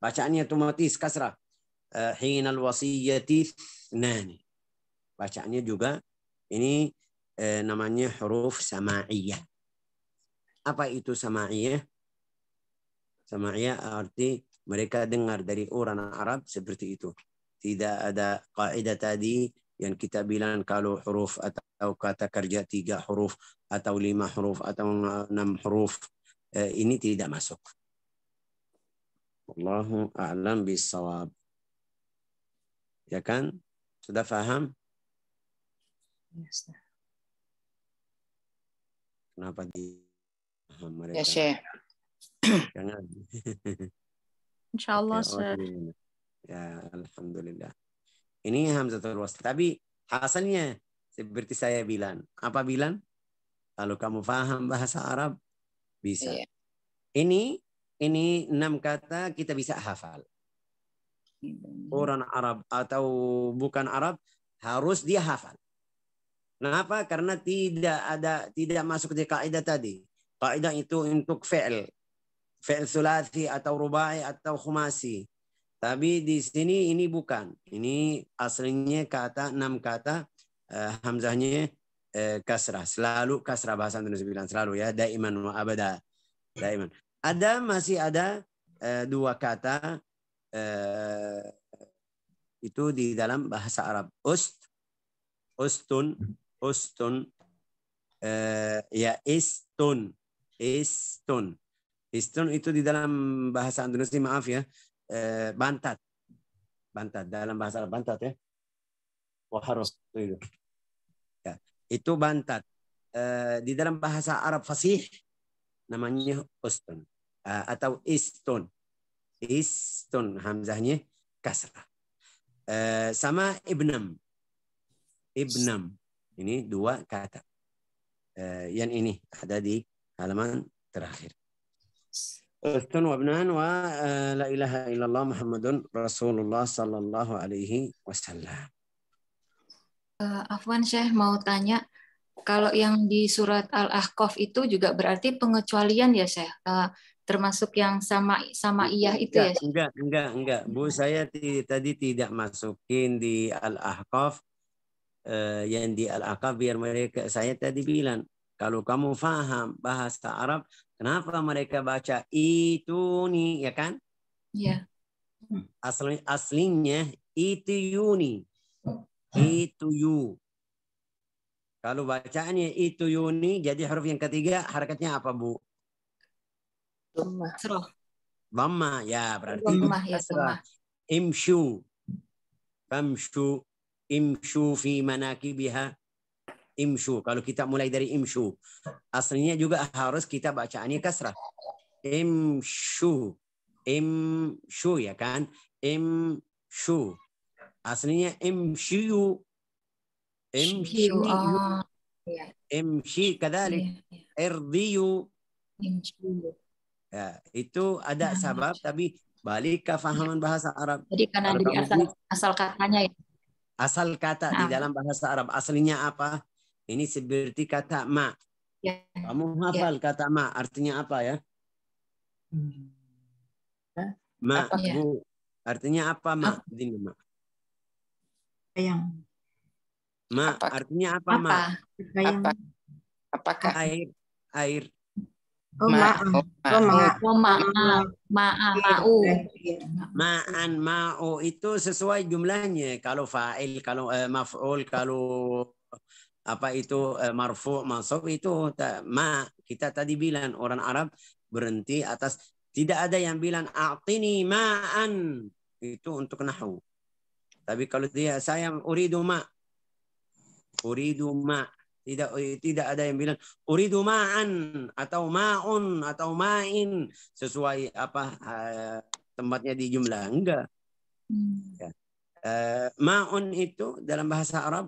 bacaannya otomatis kasrah. Hina alwasiyati thnani, bacaannya juga ini namanya huruf sama'iyah. Apa itu sama'iyah? Sama'iyah arti mereka dengar dari orang Arab seperti itu. Tidak ada kaidah tadi yang kita bilang kalau huruf atau kata kerja 3 huruf atau 5 huruf atau 6 huruf. Ini tidak masuk. Wallahu a'lam bissawab. Ya kan? Sudah paham? Yes. Kenapa paham mereka? Ya, Syekh. Jangan. Insyaallah, Okay, ya, alhamdulillah. Ini hamzatul wasl. Tapi hasilnya seperti saya bilang. Apa bilang? Kalau kamu paham bahasa Arab, bisa. Iya. Ini 6 kata kita bisa hafal. Orang Arab atau bukan Arab harus dia hafal. Kenapa? Karena tidak masuk di kaidah tadi. Kaidah itu untuk fi'il thulathi atau rubai atau khumasi. Tapi di sini ini bukan. Ini aslinya kata 6 kata hamzahnya kasrah. Selalu kasrah, bahasa Indonesia bilang selalu ya. Daiman wa abada. Daiman. Masih ada 2 kata itu di dalam bahasa Arab. Ustun. Ya istun. Istun itu di dalam bahasa Indonesia, maaf ya, bantat dalam bahasa Arab, bantat ya. Waharus itu. Ya, itu bantat. Di dalam bahasa Arab fasih namanya ustun atau istun. Istun hamzahnya kasrah. Sama ibnam. Ini 2 kata. Yang ini ada di halaman terakhir. Ustun wa ibnan wa la ilaha illallah Muhammadun Rasulullah sallallahu alaihi wasallam. Afwan, Syekh mau tanya, kalau yang di surat Al-Ahqaf itu juga berarti pengecualian ya, Syekh? termasuk yang sama iyah itu ya? Enggak. Bu, saya tadi tidak masukin di Al-Ahqaf. Yang di Al-Ahqaf biar mereka, saya tadi bilang, kalau kamu paham bahasa Arab, kenapa mereka baca itu nih, ya kan? Iya. Aslinya itu yuni. Itu yu. Kalau bacaannya itu yuni, jadi huruf yang ketiga harakatnya apa, Bu? Kasroh. Dhamma, ya berarti Dhammah, ya, kasrah. dhammah. Imshu. Famshu. Imshu fi manakibiha. Imshu. Kalau kita mulai dari imshu. Aslinya juga harus kita bacaannya kasrah. Imshu. Imshu, ya kan? Imshu. Aslinya imshiyu. Imshiyu. Oh, iya. Imshi kadalik. Iya. Irdiyu. Imshiyu. Ya, itu ada sabab, tapi balik ke fahaman bahasa Arab. Jadi karena Kalau dari kamu asal katanya ya. asal kata di dalam bahasa Arab aslinya apa? Ini seperti kata ma. Ya. Kamu hafal kata ma artinya apa ya? Ma, Apa? Bu. Artinya apa ma? Ini ma. Yang Ma artinya apa, ma? yang Apakah? Air. Oh, maaf. Oh, maaf. Oh, mau. Ma'an, ma'u itu sesuai jumlahnya. Kalau fa'il, kalau maf'ul, kalau apa itu marfu, mansub itu ma. Kita tadi bilang orang Arab berhenti atas, tidak ada yang bilang a'tini ma'an. Itu untuk nahwu. Tapi kalau dia saya uridu ma. Uridu ma. Tidak ada yang bilang uridu ma'an atau ma'un atau ma'in sesuai apa tempatnya di jumlah. Enggak. Ya. Ma'un itu dalam bahasa Arab,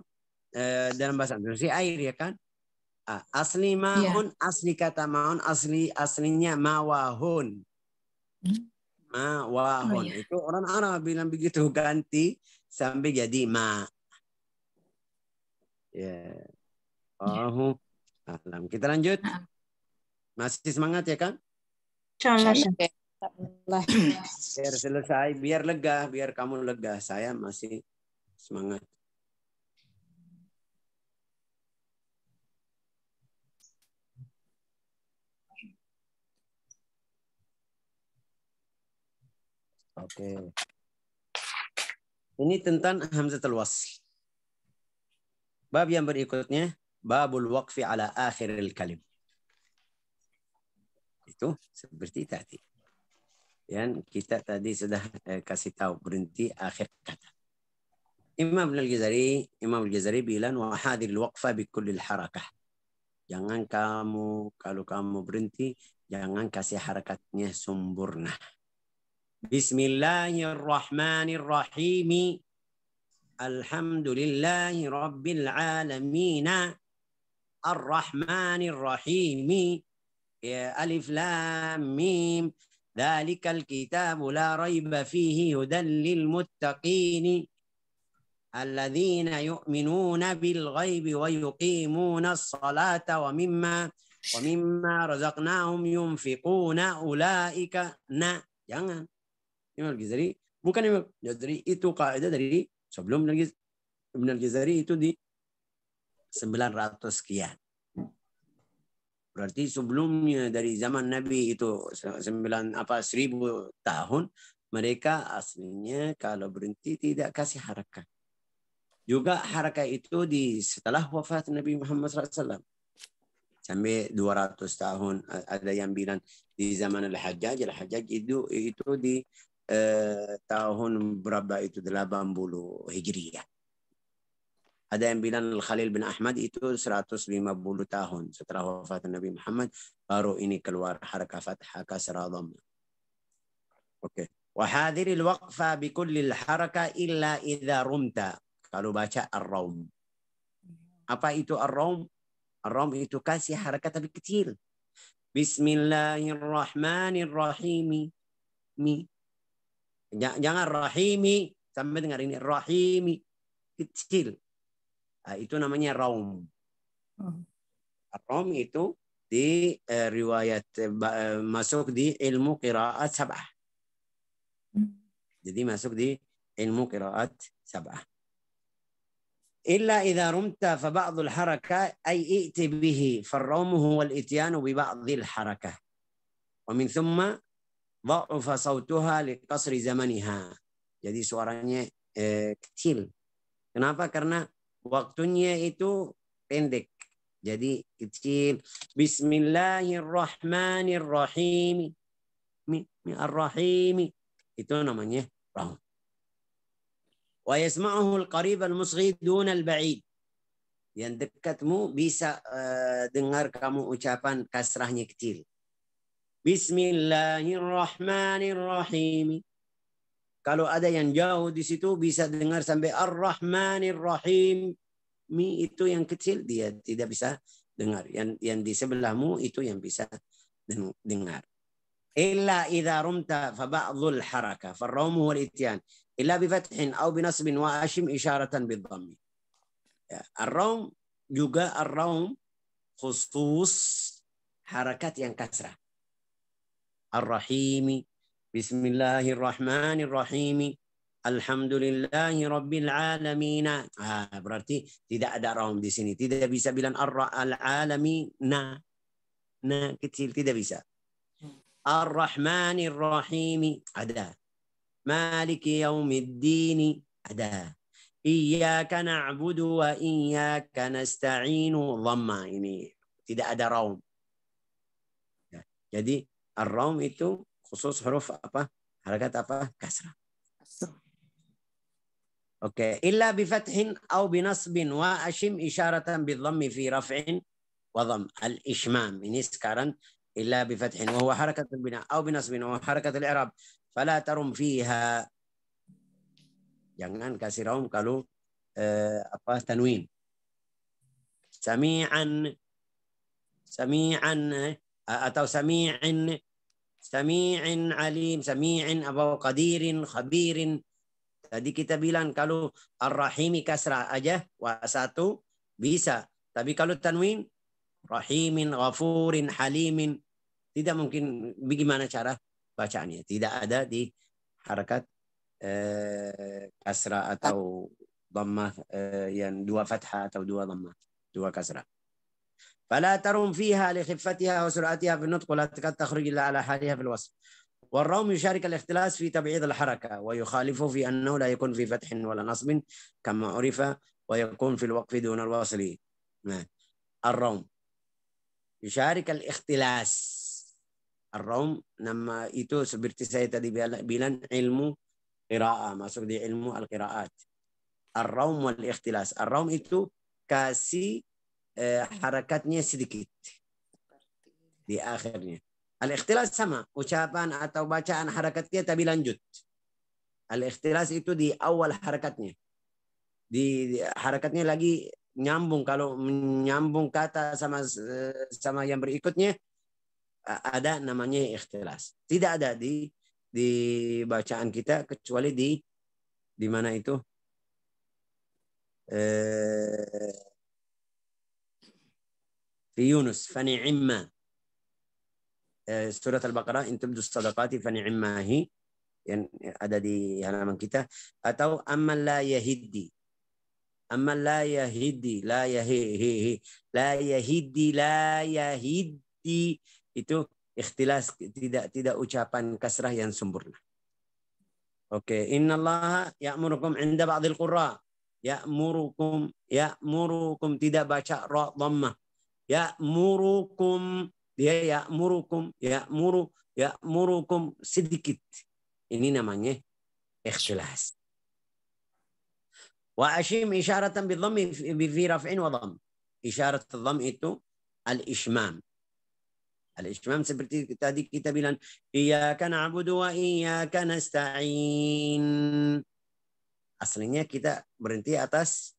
dalam bahasa Indonesia air, ya kan? Asli ma'un, asli kata ma'un, aslinya mawahun. Mawahun. Itu orang Arab bilang begitu, ganti sampai jadi ma. Ya. Oh, alam. Kita lanjut. Masih semangat ya kan? Insyaallah. Biar selesai, biar lega, biar kamu lega. Saya masih semangat. Oke. Ini tentang hamzatul wasl. Bab yang berikutnya, babul waqfi ala akhiril kalim. Itu seperti tadi. Yang kita tadi sudah kasih tahu berhenti akhir kata. Imam Al-Ghazali bilang wa hadhil waqfa bi kullil harakah. Jangan kamu kalau kamu berhenti jangan kasih harakatnya sempurna. Bismillahirrahmanirrahim. Alhamdulillahi rabbil alamin. Ar-Rahmanir Rahim. Ya alif lam mim. Dzalikal kitabu la raiba fihi hudan lil muttaqin. Alladzina yu'minuna bil ghaibi wa yuqimuna as-salata wa mimma razaqnahum yunfiquna ulaika jangan. Imam Al-Ghazali bukan Imam Al-Ghazali, itu kaidah dari sebelum Ibn Al-Ghazali itu di 900 sekian. Berarti sebelumnya dari zaman Nabi itu 1000 tahun mereka aslinya kalau berhenti tidak kasih harakat. Juga harakat itu setelah wafat Nabi Muhammad SAW. Sampai 200 tahun. Ada yang bilang di zaman Al-Hajjaj itu di tahun berapa itu 80 Hijriah. Ada yang bilang Khalil bin Ahmad itu 150 tahun setelah wafat Nabi Muhammad baru ini keluar harakat fathah kasrah dhamma. Oke. Wa hadhiril waqfa bi kullil haraka illa idza rumta. Kalau baca ar-raum. Apa itu ar-raum? Ar-raum itu kasih harakat tapi kecil. Bismillahirrahmanirrahim. Jangan rahimi sampai dengar ini rahimi kecil. Itu namanya raum. Raum itu di riwayat masuk di ilmu qiraat sab'ah. Jadi masuk di ilmu qiraat sab'ah. إلا إذا رمت فبعض الحركة أي ائت به فالروم هو الإتيان ببعض الحركة ومن ثم ضعف صوتها لقصر زمنها. Jadi suaranya kecil. Kenapa? Karena waktunya itu pendek. Jadi kecil. Bismillahirrahmanirrahim. Ar-Rahim. Itu namanya round. Wa yasma'uhu al-qarib al-musghid dun al-ba'id. Yang dekatmu bisa dengar kamu ucapan kasrahnya kecil. Bismillahirrahmanirrahim. Kalau ada yang jauh di situ bisa dengar sampai Ar-Rahmanirrahim. Mi itu yang kecil dia tidak bisa dengar. Yang di sebelahmu itu yang bisa dengar. Illa idza rumta fa ba'dhul haraka fa ar-rawm huwa al-ityan illa bi fathin aw bi nasbin wa ashim isharatan bid dhammi. Ya, ar-rawm juga ar-rawm khusus harakat yang kasrah. Ar-Rahimi, Bismillahirrahmanirrahim, Alhamdulillahi Rabbil Alamin. Berarti tidak ada rawm di sini. Tidak bisa bilang al-alamin na kecil, tidak bisa. Ar-Rahmanirrahim ada. Maliki Yaumiddin ada. Iyyaka na'budu wa iyyaka nasta'inu dhamma. Ini tidak ada rawm. Ya. Jadi ar-rawm itu khusus huruf apa? Harakat apa? Kasrah. Oke. Illa bi fathin aw bi nasbin wa ashim isyaratan bi dhammi fi raf'in wa dhamm. Al-ishmam. Ini sekarang illa bi fathin wa huwa harakatul bina aw bi nasbin wa harakatul i'rab fala tarum fiha. Jangan kasih rawm kalau tanwin. Sami'an atau sami'in alim, sami'in atau qadirin, khabirin. Tadi kita bilang kalau ar-rahimi kasrah aja wa satu bisa. Tapi kalau tanwin rahimin, ghafurin, halimin tidak mungkin. Bagaimana cara bacaannya? Tidak ada di harakat kasrah atau dhammah yang dua fathah atau dua dhammah, dua kasrah. فلا ترم فيها لخفتها وسرعتها في النطق ولا تكاد تخرج إلا على حالها في الوصف. والروم يشارك الاختلاس في تبعيض الحركة ويخالفه في أنه لا يكون في فتح ولا نصب كما عرف ويكون في الوقف دون الوصل. الروم يشارك الاختلاس. الروم nama itu seperti saya tadi bilang ilmu qiraah, masuk di ilmu al-qiraat. Ar-rawm wal ikhtilas. Ar-rawm itu kasih harakatnya sedikit di akhirnya. Al-ikhtilas sama, ucapan atau bacaan harakatnya tapi lanjut. Al-ikhtilas itu di awal harakatnya. Di harakatnya lagi nyambung. Kalau menyambung kata sama yang berikutnya ada namanya ikhtilas. Tidak ada di bacaan kita kecuali di mana itu? Fi Yunus, fani'imma. Surat Al-Baqarah, in tubdu sadaqati fani'immahi, yang ada di halaman kita. Atau amman la yahiddi. Amman la yahiddi, la yahiddi, la yahiddi. Itu ikhtilas, tidak ucapan kasrah yang sempurna. Oke, innallaha ya'murukum 'inda ba'dil qurra. Ya'murukum tidak baca ra dhammah. Ya'murukum, dia ya'murukum sedikit. Ini namanya ikhtilas. Wa ashim isyaratan bidhammi fi raf'in wa dhamm. Isyarat dhamm itu al-ishmam. Al-ishmam seperti tadi kita bilang iyyaka na'budu wa iyyaka nasta'in. Aslinya kita berhenti atas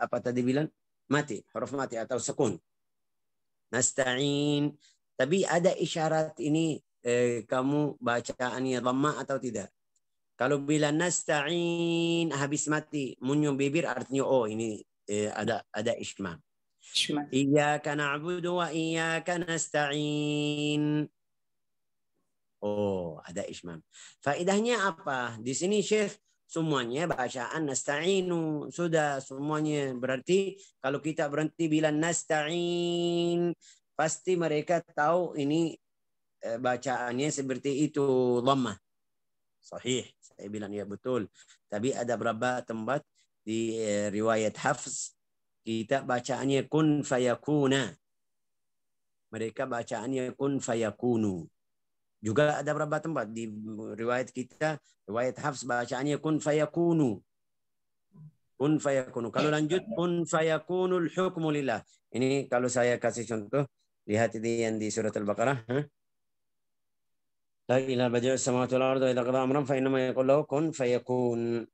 apa tadi bilang? Mati, huruf mati atau sukun. Nasta'in. Tapi ada isyarat ini kamu bacaannya dhamma atau tidak. Kalau bila nasta'in habis mati, munyum bibir artinya oh ini ada ishmam. Ishman. Iyyaka na'budu wa iyyaka nasta'in. Oh, ada ismam. Faedahnya apa? Di sini Syekh semuanya bacaan nasta'inu. Sudah semuanya. Berarti kalau kita berhenti bilang nasta'in, pasti mereka tahu ini bacaannya seperti itu, dhammah. Sahih. Saya bilang ya betul. Tapi ada beberapa tempat di riwayat Hafs kita bacaannya kun fayakuna. Mereka bacaannya kun fayakunu. Juga ada beberapa tempat di riwayat kita, riwayat Hafs bacaannya kun fayakunu. Kun fayakunu. Kalau lanjut kun fayakunul hukmu lillah. Ini kalau saya kasih contoh, lihat ini yang di surat Al-Baqarah. La ilaha badi'us samawati wal ardi wa idza qada amran fa innama yaqulu lahu kun fayakun.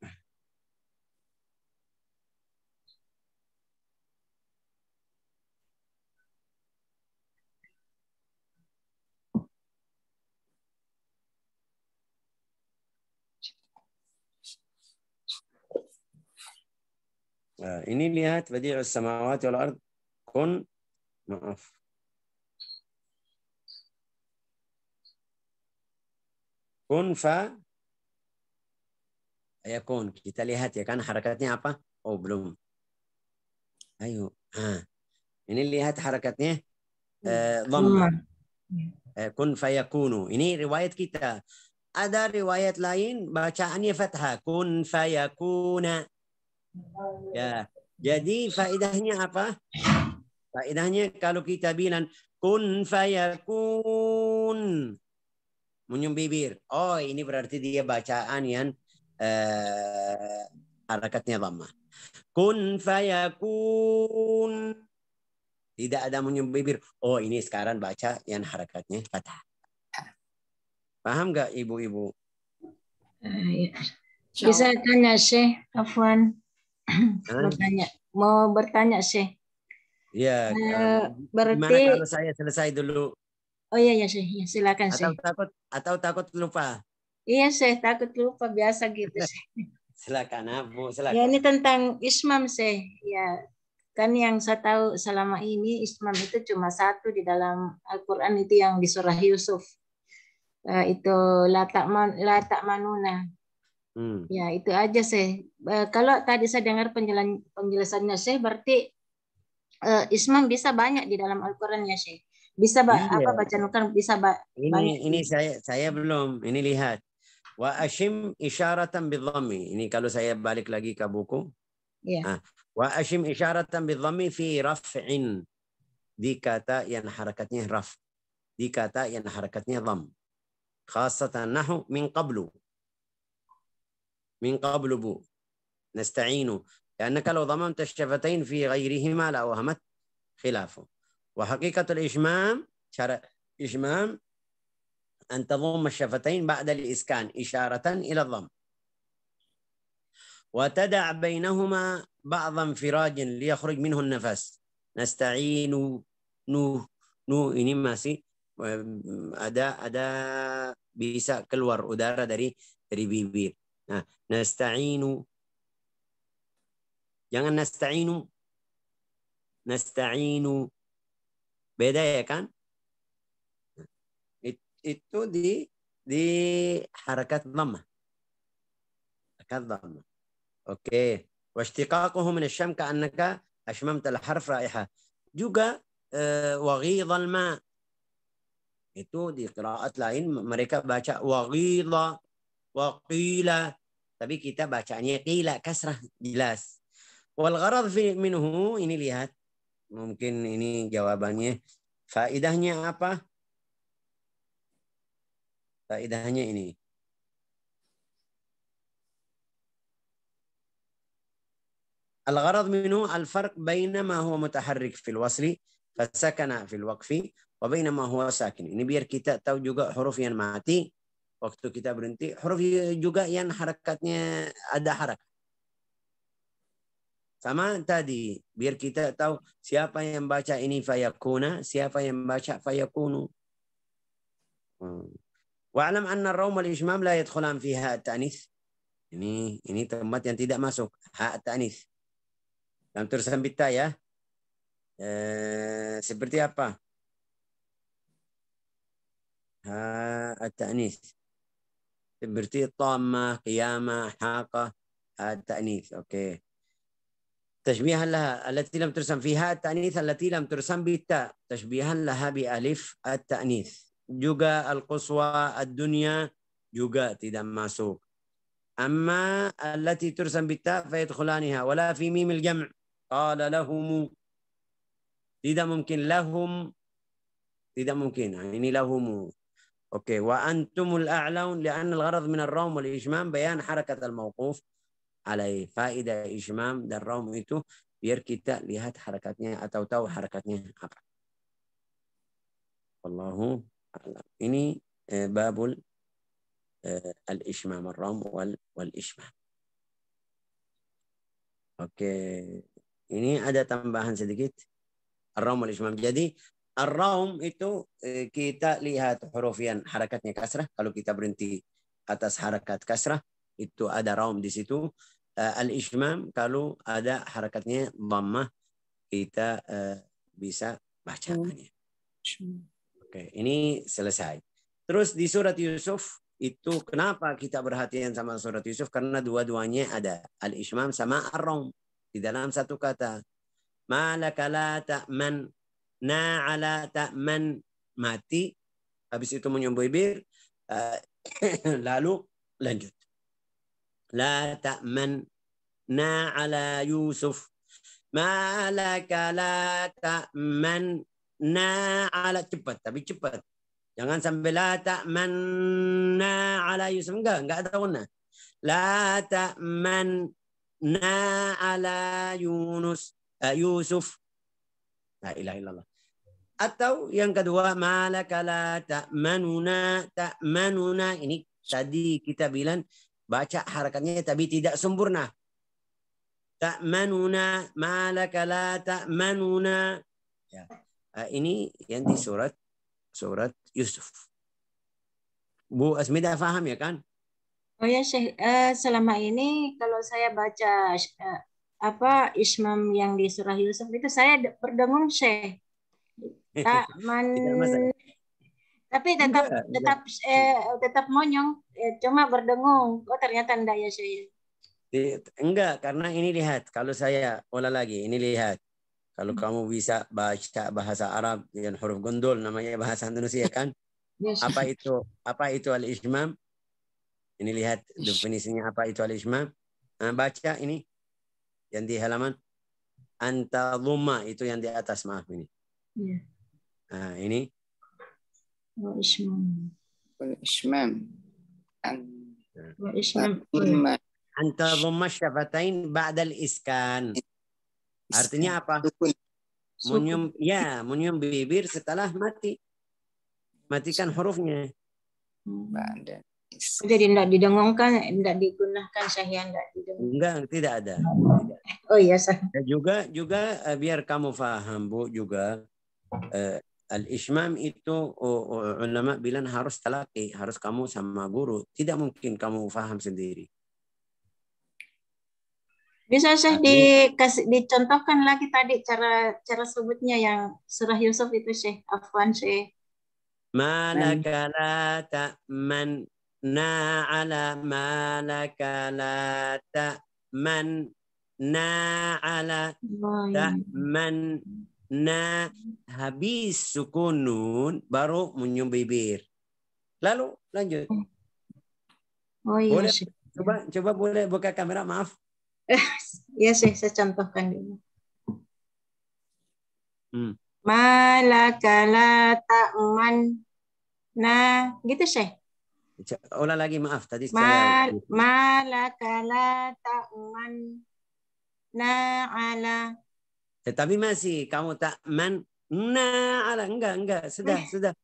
Ini lihat badi'us samawati wal ard kun, maaf. Kun fa yakun. Kita lihat ya kan harakatnya apa? Oh, belum. Ayo. Ini lihat harakatnya dhammah. Kun fayakunu. Ini riwayat kita. Ada riwayat lain bacaannya fathah. Kun fayakuna. Ya, jadi faedahnya apa? Faedahnya kalau kita bilang kun fayakun, munyum bibir. Oh, ini berarti dia bacaan yang harakatnya dhammah. Kun fayakun. Tidak ada munyum bibir. Oh, ini sekarang baca yang harakatnya fathah. Paham nggak ibu-ibu? Bisa tanya Syekh, Afwan. Mau bertanya Syekh. Ya, Berarti gimana kalau saya selesai dulu? Oh iya ya Syekh, ya, silakan Syekh. Atau takut lupa? Iya Syekh, takut lupa biasa gitu Syekh. Silakan, Bu, silakan. Ya ini tentang ismam Syekh. Ya, kan yang saya tahu selama ini ismam itu cuma satu di dalam Al-Qur'an, itu yang di surah Yusuf. Itu la ta'manuna. Ya, itu aja Syekh. Kalau tadi saya dengar penjelasannya Syekh, berarti ismam bisa banyak di dalam Al-Qur'an ya Syekh. Bisa apa baca nukan bisa banyak. Ini saya belum. Ini lihat. Wa ashim isyaratan bidhammi. Ini kalau saya balik lagi ke buku. Ya. Wa ashim isyaratan bidhammi fi raf'in. Di kata yang harakatnya raf. Di kata yang harakatnya dham. Khasatan nahu min qablu. من قبل بو نستعين لأنك لو ضممت الشفتين في غيرهما لأوهمت خلافه وحقيقة الإشمام شرع إشمام أن تضم الشفتين بعد الإسكان إشارة إلى الضم وتدع بينهما بعض انفراج ليخرج منه النفس نستعين نو ini masih ada bisa keluar udara dari bibir. Nah, nasta'inu. Jangan nasta'inu. Beda ya kan? Itu di harakat dhammah. Harakat dhammah. Oke. Washtiqaquhu min asy-syam ka'annaka ashmamta al-harf ra'iha. Juga waghidhal ma. Itu di qiraat lain mereka baca waghidha waqila, tapi kita bacanya qila kasrah jelas. Wal gharad minhu, ini lihat. Mungkin ini jawabannya. Faedahnya apa? Faedahnya ini. Al gharad minhu al farq baina ma huwa mutaharrik fil wasli fasakana fil waqfi wa baina ma huwa sakin. Ini biar kita tahu juga huruf yang mati waktu kita berhenti, huruf juga yang harakatnya ada harakat. Sama tadi, biar kita tahu siapa yang baca ini fayakuna, siapa yang baca fayakunu. Wa'alam anna ar-rawm wal-ishmam la yadkhulan fiha at-ta'nits. Ini tempat yang tidak masuk ha at-ta'nits. Dalam tulisan Bitta ya. seperti apa? At-ta'nis. Seperti tamah, qiyamah, haqah, at-ta'nis. Oke. تشبيها لها التي لم ترسم فيها التأنيث التي لم ترسم بالتاء تشبيها لها بألف التأنيث. Juga al-quswa ad-dunya juga tidak masuk. أما التي ترسم بالتاء فيدخلانها ولا في ميم الجمع قال لهم tidak mungkin lahum tidak mungkin ini lahum. Oke. وأنتم الأعلون لأن الغرض من الروم والإشمام بيان حركة الموقوف عليه. Faedah ishmam dan raum itu biar kita lihat harakatnya atau tahu harakatnya apa. Wallahu a'lam. Ini babul al-ishmam ar-raum wal-ishmam. Oke. Ini ada tambahan sedikit. Ar-raum wal-ishmam. Jadi ar-raum itu kita lihat hurufian harakatnya kasrah. Kalau kita berhenti atas harakat kasrah itu ada raum di situ. Al-ishmam kalau ada harakatnya dhammah kita bisa bacaannya. Oke, ini selesai. Terus di surat Yusuf itu kenapa kita perhatian sama surat Yusuf? Karena dua-duanya ada al-ishmam sama ar-raum di dalam satu kata. Malaka la ta'man na ala ta'man mati. Habis itu menyambung bibir lalu lanjut. لا تأمنا على يوسف ما لك لا تأمنا على cepat tapi cepat jangan sampai la ta'manna ala Yusuf enggak ada guna la ta'manna ala Yusuf la ilaha illallah. Atau yang kedua malaka la ta'manuna ini tadi kita bilang baca harakatnya tapi tidak sempurna. Ta'manuna malaka la ta'manuna. Ya. Ini yang di surat Yusuf. Bu Asmida paham ya kan? Oh ya Syekh, selama ini kalau saya baca ishmam yang di surah Yusuf itu saya berdengung Syekh. Ta'man tapi tetap monyong, cuma berdengung. Oh ternyata enggak ya saya. Enggak, karena ini lihat. Kalau saya ulang lagi, ini lihat. Kalau kamu bisa baca bahasa Arab dengan huruf gondol, namanya bahasa Indonesia kan? Yes. Apa itu al-ishmam? Ini lihat definisinya apa itu al-ishmam. Baca ini yang di halaman. Anta dhumma itu yang di atas, maaf ini. Yeah. Nah, ini. Ishmam. Anta dhamma syafatain ba'dal iskan. Artinya apa? Munyum bibir setelah mati. Matikan hurufnya. Jadi tidak didengungkan, tidak digunakan Syahyan, tidak didengungkan. Enggak, tidak ada. Tidak. Oh iya, Sah. Juga biar kamu paham, Bu, juga al-ishmam itu ulama bilang harus talaqi, harus kamu sama guru. Tidak mungkin kamu paham sendiri. Bisa Syekh dicontohkan lagi tadi cara sebutnya yang surah Yusuf itu Syekh. Afwan Syekh. Malaka la ta'manna ala malaka la ta'manna ala ta'manna habis sukun nun baru munyum bibir. Lalu lanjut. Oh iya. Boleh, coba boleh buka kamera, maaf. Ya Syekh, saya contohkan dulu. Malaka la ta'man na gitu Syekh. Ulang lagi, maaf tadi malaka la ta'man na ala. Tetapi masih kamu ta'man na ala enggak sudah.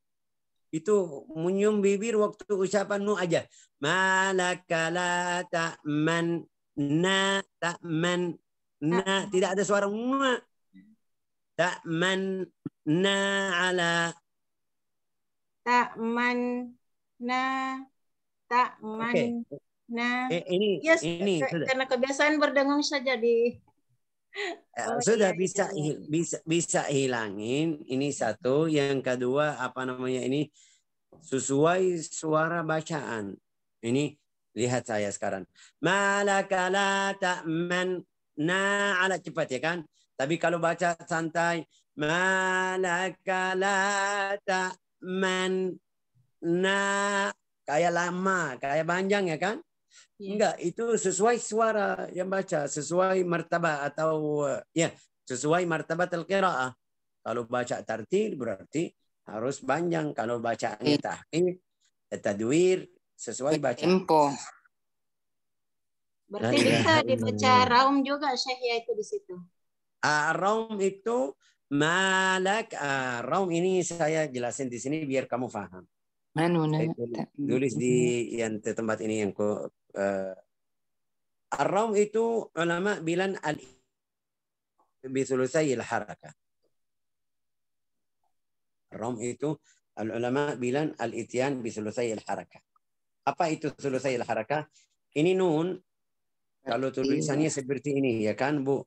Itu munyum bibir waktu ucapan nu aja. Malaka la ta'man na ta'man na tidak ada suara na. Ta'man na ala. Ta'man na ta'man na. Ini yes, ini karena kebiasaan berdengung saja di Oh Sudah iya, iya. bisa hilangin ini satu. Yang kedua apa namanya ini sesuai suara bacaan. Ini lihat saya sekarang. Malaka la ta'man na ala cepat ya kan. Tapi kalau baca santai malaka la ta'man na kayak lama, kayak panjang ya kan? Iya. Enggak, itu sesuai suara yang baca, sesuai martabah atau ya, sesuai martabat al-qiraah. Kalau baca tartil berarti harus panjang. Kalau bacaannya tahqiq, tadwir, sesuai bacaan. Tempo. Berarti La bisa ilaha dibaca illallah. raum juga Syekh ya itu di situ. Raum itu malak. Raum ini saya jelasin di sini biar kamu paham. Manuna. Saya tulis di yang tempat ini yang raum itu ulama bilang bisulusai al-harakah. Raum itu ulama bilang al-ityan bisulusai al-harakah. Apa itu sulusai al-harakah? Ini nun. Kalau tulisannya seperti ini ya kan Bu?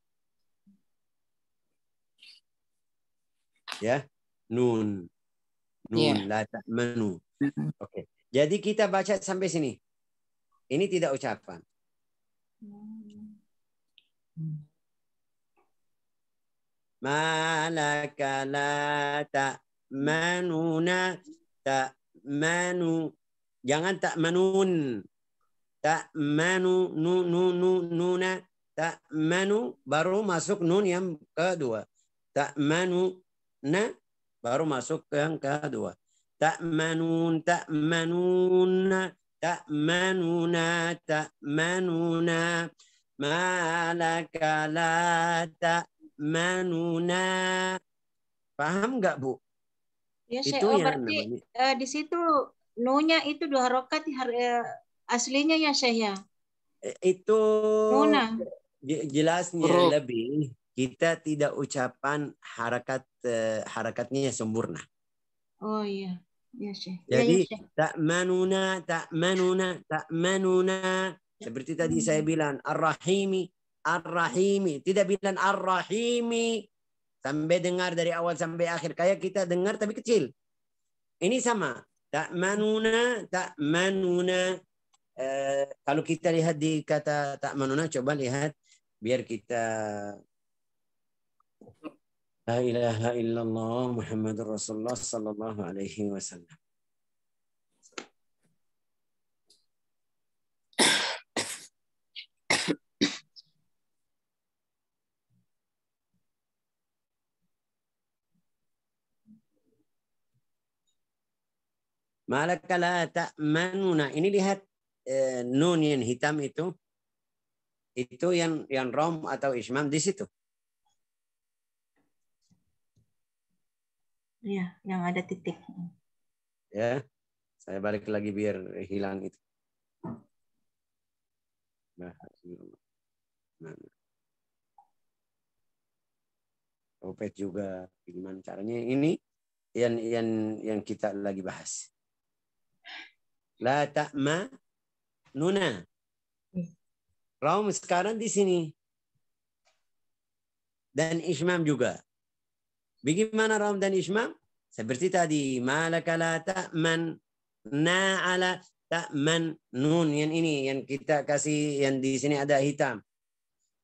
Ya, nun. Nun la ta'manu. Oke. Jadi kita baca sampai sini. Ini tidak ucapan. Malaka la ta'manuna ta'manu. Jangan ta'manun. Ta'manu nuna ta'manu baru masuk nun yang kedua. Ta'manu na baru masuk yang kedua. Ta'manun ta'manuna ta'manuna malaka la ta'manuna. Paham nggak Bu? Ya, Syekh. Itu Oh, yang berarti namanya. di situ nunya itu 2 harokat aslinya ya Syekh ya. Itu Nuna. jelasnya lebih kita tidak ucapan harakatnya sempurna. Oh iya. Ya Syekh. Jadi Ya, Syekh. ta'manuna seperti tadi saya bilang ar-rahimi tidak bilang ar-rahimi sampai dengar dari awal sampai akhir kayak kita dengar tapi kecil. Ini sama ta'manuna kalau kita lihat di kata ta'manuna, coba lihat biar kita la ilaha illallah Muhammadur Rasulullah sallallahu alaihi wasallam. Malaka la ta'manuna. Ini lihat nun yang hitam itu yang rom atau ismam di situ. Iya, yang ada titik. Ya, saya balik lagi biar hilang itu. Opet juga gimana caranya ini yang kita lagi bahas. La ta'manuna. Raum sekarang di sini. Dan ismam juga. Bagaimana raum dan ismam? Seperti tadi. Malaka la ta'man. Na'ala ta'man. Nun yang ini. Yang kita kasih. Yang di sini ada hitam.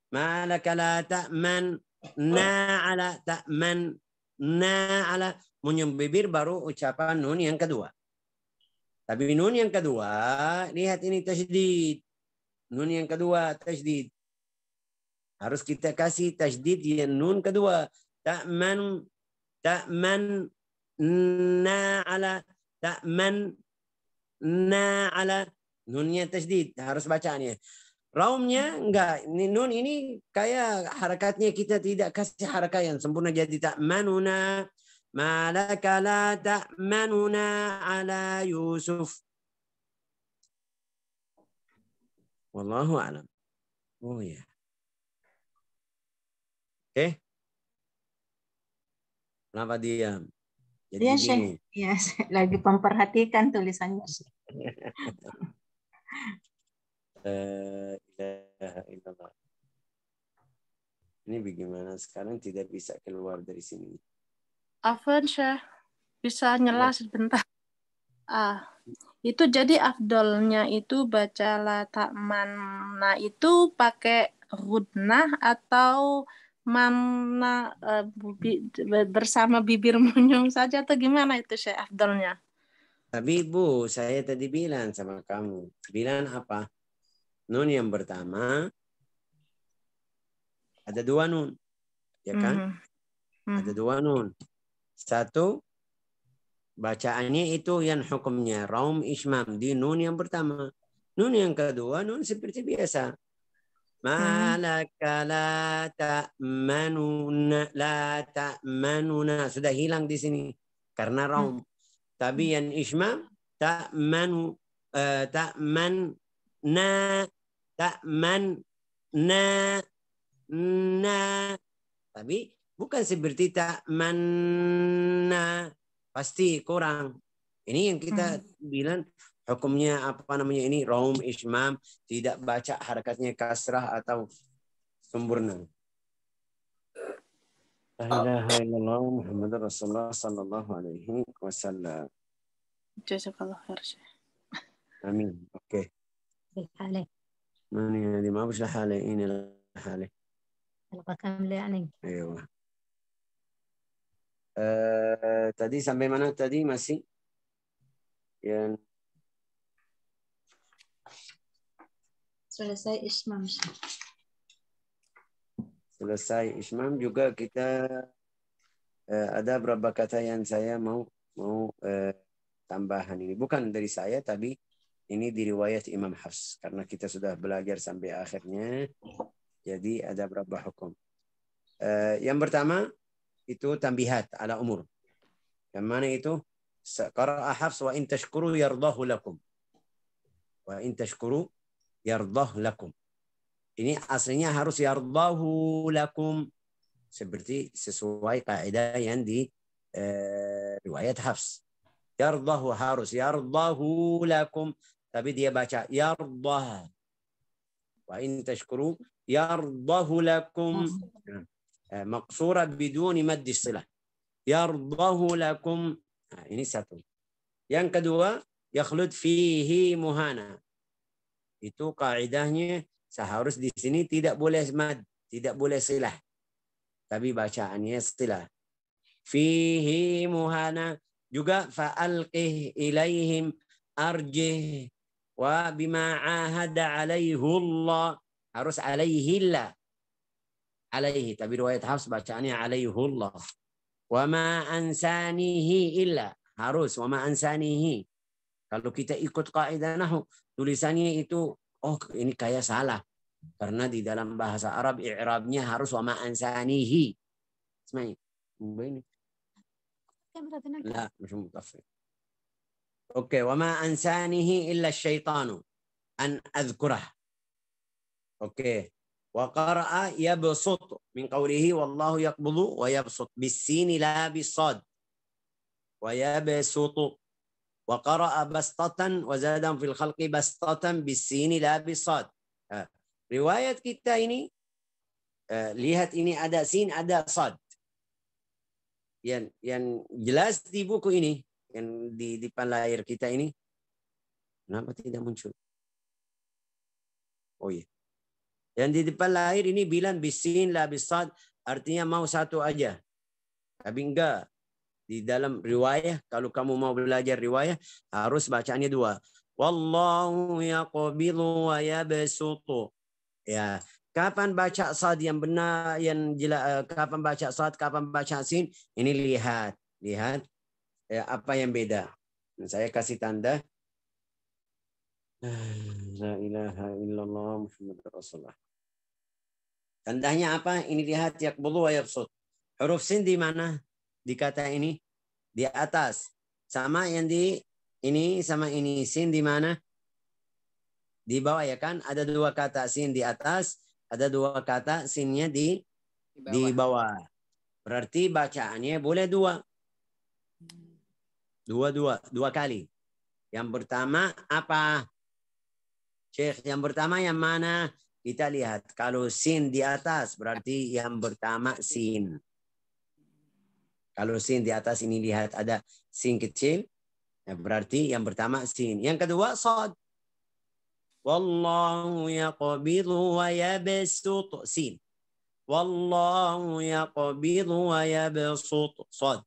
Malaka la ta'man. Na'ala ta'man. Na'ala. Munyum bibir baru ucapan nun yang kedua. Tapi nun yang kedua. Lihat ini tasydid. Nun yang kedua tasydid. Harus kita kasih tasydid yang nun kedua. Ta'man na'ala ta'man na'ala. Nunnya tasydid. Harus bacaannya. Raumnya enggak. Nun ini kayak harakatnya kita tidak kasih harakat yang sempurna. Jadi ta'manuna malaka la ta'manuna ala Yusuf. Wallahu a'lam. Oh ya. Oke. Kenapa diam? Jadi Iya, bingung. Syekh. Ya, lagi memperhatikan tulisannya. La ilaha illallah. Ini bagaimana sekarang tidak bisa keluar dari sini. Afwan, Syekh. Bisa nyela sebentar. Itu jadi afdolnya itu baca la ta'manna itu pakai ghudnah atau mana bersama bibir munyung saja atau gimana itu Syekh afdolnya? Tapi Bu, saya tadi bilang sama kamu. Bilang apa? Nun yang pertama ada 2 nun. Ya kan? Ada 2 nun. Satu, bacaannya itu yang hukumnya raum ismam di nun yang pertama. Nun yang kedua, nun seperti biasa. Malaka la ta'manuna la ta'manuna. Sudah hilang di sini karena raum. Tapi yang ismam ta'manu ta'manna ta'manna na. Tapi bukan seperti ta'manna. Pasti kurang. Ini yang kita bilang hukumnya apa namanya ini raum ismam, tidak baca harakatnya kasrah atau sempurna. La ilaha illallah Muhammadur Rasulullah sallallahu alaihi wasallam. Jazakallah khair. Amin. Oke. بالحالة ماني هذه ما بش لحالي إني لحالي. حلقة كاملة يعني. Ewa. Tadi sampai mana tadi masih? Yang Selesai ismam. selesai ismam juga kita ada beberapa kata yang saya mau tambahan ini. Bukan dari saya, tapi ini di riwayat Imam Hafs. Karena kita sudah belajar sampai akhirnya, jadi ada beberapa hukum. Yang pertama, itu tambihat ala umur. Yang mana itu? Qara'a Hafs wa in tashkuru yardahu lakum. Wa in tashkuru yardah lakum. Ini aslinya harus yardahu lakum. Seperti sesuai kaidah yang di riwayat Hafs. Yardahu harus yardahu lakum. Tapi dia baca yardah. Wa in tashkuru yardahu lakum. Maqsura biduni maddi silah. Yardahu lakum. Nah, ini satu. Yang kedua, yakhlud fihi muhana. Itu kaidahnya seharus di sini tidak boleh mad, tidak boleh silah. Tapi bacaannya silah. Fihi muhana. Juga fa'alqih ilaihim arjih wa bima ahada alaihullah. Harus alaihillah. Alaihi. Tapi riwayat Hafs bacaannya alaihullah. Wa ma ansanihi illa. Harus. Wa ma ansanihi. Kalau kita ikut kaidah nahwu, tulisannya itu, oh ini kayak salah. Karena di dalam bahasa Arab, i'rabnya harus wa ma ansanihi. Ismail. Ini. La, مش متفق. Oke, wa ma ansanihi illa syaitanu an adhkurah. Oke. Wa qara'a yabsut min qawlihi wallahu yaqbulu wa yabsut bis-sin la bis-sad. Wa yabsutu. Wa qara'a bastatan wa zadan fil khalqi bastatan bis-sin la bis-sad. Riwayat kita ini lihat ini ada sin ada sad. Yang jelas di buku ini yang di depan layar kita ini, kenapa tidak muncul? Oh iya. Yang di depan layar ini bilang bisin la bisad, artinya mau satu aja. Tapi enggak. Di dalam riwayah, kalau kamu mau belajar riwayah, harus bacaannya 2. Wallahu yaqbilu wa yabsutu. Ya, kapan baca sad yang benar, yang jelas, kapan baca sad, kapan baca sin, ini lihat apa yang beda. Saya kasih tanda. La ilaha illallah Muhammadur Rasulullah. Tandanya apa? Ini lihat yaqbulu wa yabsut. Huruf sin di mana? Di kata ini di atas. Sama yang di ini sama ini. Sin di mana? Di bawah ya kan? Ada 2 kata sin di atas, ada 2 kata sinnya di bawah. Berarti bacaannya boleh 2. 2 kali. Yang pertama apa? Syekh, yang pertama yang mana? Kita lihat kalau sin di atas berarti yang pertama sin. Kalau sin di atas ini lihat ada sin kecil, ya berarti yang pertama sin. Yang kedua sad. Wallahu yaqbidu wa yabsut sin. Wallahu yaqbidu wa yabsut sad.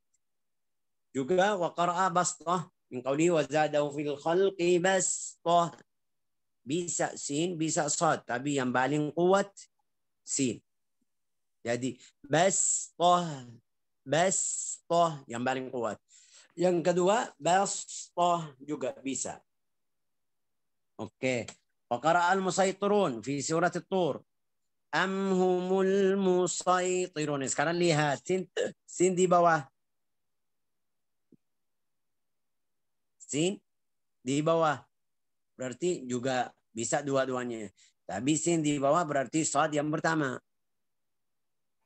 Juga wa qara'a bastah min qawli wa zadahu fil khalqi bastah. Bisa sin, bisa sad, tapi yang paling kuat sin. Jadi bastah yang paling kuat. Yang kedua bastah juga bisa. Oke. Wa qara'al musaytirun fi surat at-tur. Am humul musaytirun. Sekarang lihat sin di bawah. Sin di bawah. Berarti juga bisa dua-duanya. Tapi sin di bawah berarti sad yang pertama.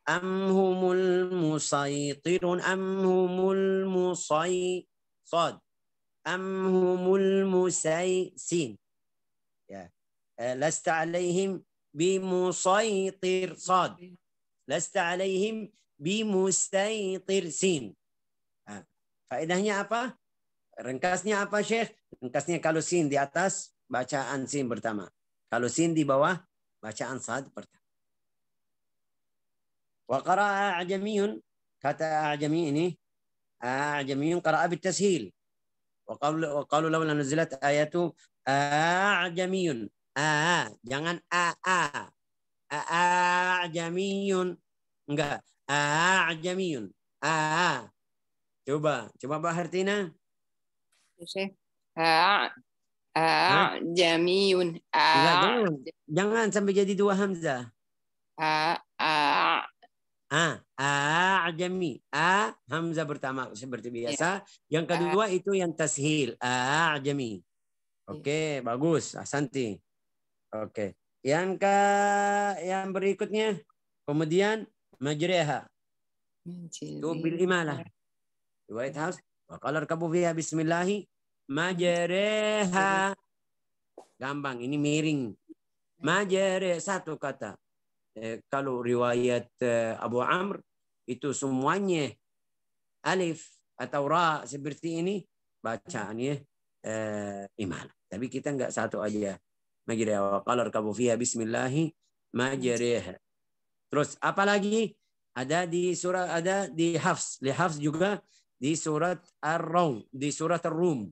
Am humul musaytirun. Am humul sad. Am humul sin. Ya. Lasta alaihim bimusaytir sad. Lasta alaihim bimusaytir sin. Faedahnya apa? Ringkasnya apa, Syekh? Ringkasnya kalau sin di atas, bacaan sin pertama. Kalau sin di bawah, bacaan sad pertama. Wa qara'a a'jamiyun, kata a'jami ini, a'jamiyun qara'a bitashil. Wa qalu lawla nuzilat ayatu a'jamiyun. Jangan a'jamiyun. Enggak, a'jamiyun. Coba Mbak Hartina. Jamiyun. Jangan sampai jadi dua hamzah. A'jami. Hamzah pertama seperti biasa. Yang kedua itu yang tashil. A'jami. Oke, bagus. Ahsanti. Oke. Yang berikutnya kemudian majriha. Itu bil imalah. Riwayat Hafs. Wa qala rkabu fiha bismillah majriha. Gampang, ini miring. Majri satu kata. Kalau riwayat Abu Amr itu semuanya alif atau ra seperti ini bacaannya imal. Tapi kita enggak satu aja. Majriha wa qala rkabu fiha bismillah majriha. Terus apalagi ada di surah, ada di Hafs. Di Hafs juga di surat Ar-Rum, di surat Ar-Rum.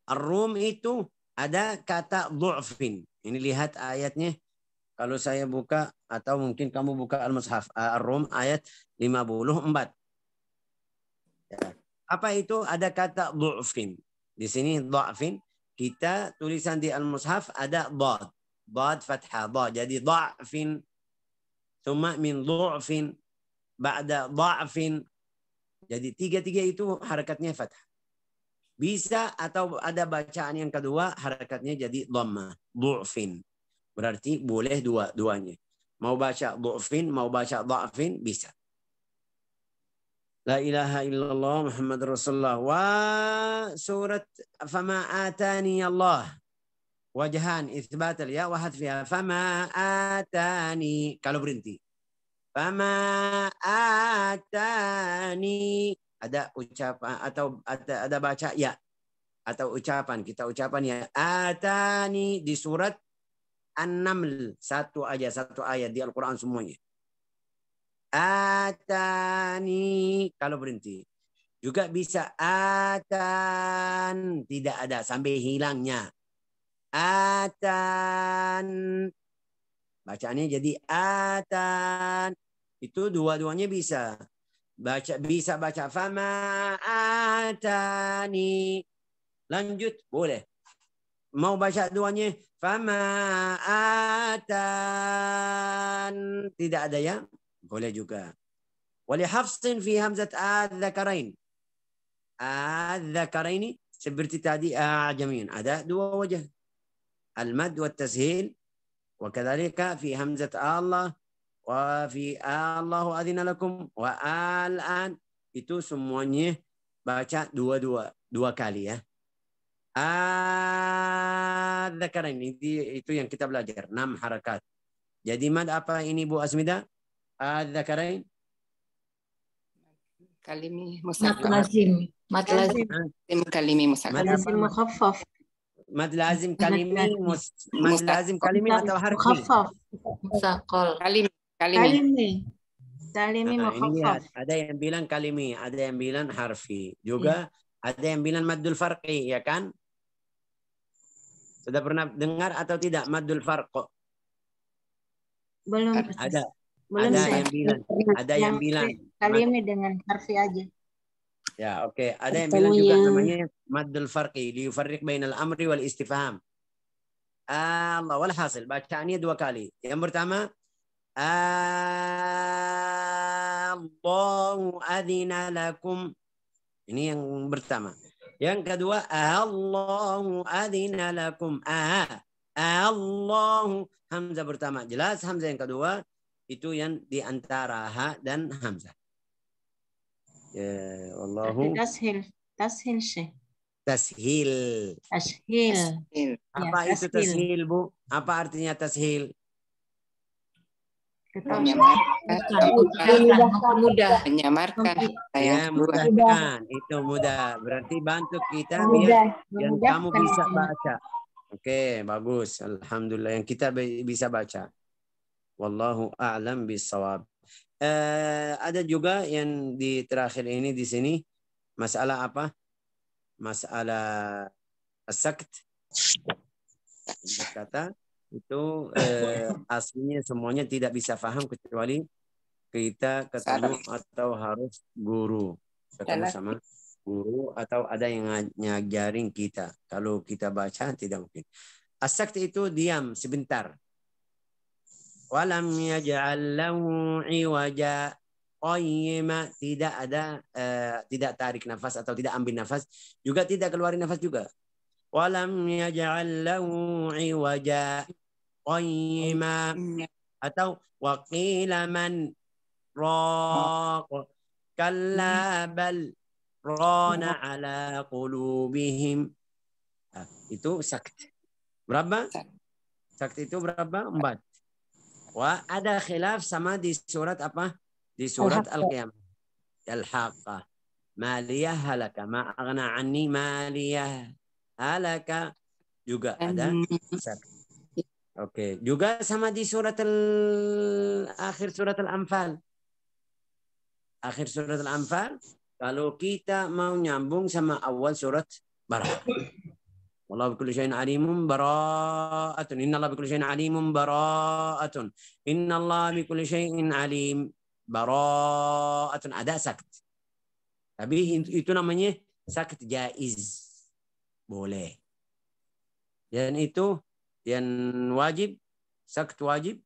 Ar-Rum itu ada kata du'fin. Ini lihat ayatnya. Kalau saya buka atau mungkin kamu buka Al-Mushaf, Ar-Rum ayat 54. Ya. Apa itu? Ada kata du'fin. Di sini du'fin. Kita tulisan di Al-Mushaf ada dad. Dad fathah, dad. Jadi du'fin. Thumma min du'fin. Ba'da du'fin. Jadi tiga-tiga itu harakatnya fathah. Bisa atau ada bacaan yang kedua harakatnya jadi dhamma. Du'fin. Berarti boleh dua-duanya. Mau baca du'fin, mau baca dha'fin, bisa. La ilaha illallah Muhammad Rasulullah. Wa surat fama atani Allah. Wajhan itsbat al ya wa hadfiha. Fama atani. Kalau berhenti. Fama atani. Ada ucapan atau ada baca ya. Atau ucapan. Kita ucapan ya. Atani di surat An-Naml. Satu ayat di Al-Quran semuanya. Atani. Kalau berhenti. Juga bisa atan. Tidak ada. Sampai hilangnya. Atan. Bacaannya jadi atan. Itu dua-duanya bisa. Bisa baca. Fama atani. Lanjut. Boleh. Mau baca duanya. Fama atan. Tidak ada ya? Boleh juga. Wali hafsin fi hamzat adzakarain. Adzakaraini seperti tadi a'jamin. Ada dua wajah. Al-mad wa tashil. Wa kadzalika fi hamzat Allah. Wa fi Allahu adzina lakum. Wa al-an. Itu semuanya baca dua kali ya. Adzakarain itu yang kita belajar 6 harakat. Jadi mad apa ini Bu Asmida? Adzakarain. Kalimi Mad musaqqal. lazim. Mad lazim. Kalimi musaqqal. Lazim mukhaffaf. Mad lazim kalimi mad lazim kalimi atau harfi? Mukhaffaf. Musaqal. Kalimi. Kalimi. Kalimi Ini mukhaffaf. ada yang bilang kalimi, ada yang bilang harfi. Juga ada yang bilang maddul farqi, ya kan? Sudah pernah dengar atau tidak maddul farq? Belum. Ada. Belum. Ada yang bilang. Ada yang bilang. Kalimi dengan harfi aja. Ya, oke. Ada yang bilang juga namanya maddul farqi, liyufarriq bainal amri wal istifham. Allah wal hasil. Bacaannya 2 kali. Yang pertama, Allahu adzina lakum. Ini yang pertama. Yang kedua, Allahu adzina lakum. Allahu hamzah pertama. Jelas hamzah yang kedua itu yang di antara ha dan hamzah. Ya, wallahu Tashil. Tashil Syekh. tashil. Tashil. Apa Ya, itu tashil, Bu? Apa artinya tashil? Menyamarkan. Ya, mudahkan. Itu mudah. Berarti bantu kita biar yang kamu bisa baca. Oke, bagus. Alhamdulillah yang kita bisa baca. Wallahu a'lam bissawab. Ada juga yang di terakhir ini di sini masalah apa? Masalah as-sakt. Kata itu aslinya semuanya tidak bisa paham kecuali kita ketemu atau harus guru. Ketemu sama guru atau ada yang ngajarin kita. Kalau kita baca tidak mungkin. As-sakt itu diam sebentar. Walam yaj'al lahu iwaja qayyima, tidak ada tidak tarik nafas atau tidak ambil nafas, juga tidak keluarin nafas juga. Walam yaj'al lahu iwaja qayyima, atau waqila man raq kalla bal rana ala qulubihim. Itu sakt. Berapa? Sakt itu berapa? 4. Wah, ada khilaf sama di surat apa? Di surat Al-Qiyamah. Al-Haqqah. Maliyah halaka. Ma aghna anni maliyah halaka. Juga ada. Oke. Juga sama di surat akhir surat Al-Anfal. Akhir surat Al-Anfal. Kalau kita mau nyambung sama awal surat Barah. Wallahu bikulli syai'in alimun bara'atun. Innallaha bikulli syai'in alimun bara'atun. Innallaha bikulli syai'in alim bara'atun. Ada sakt. Tapi itu namanya sakt jaiz. Boleh. Dan itu yang wajib, sakt wajib,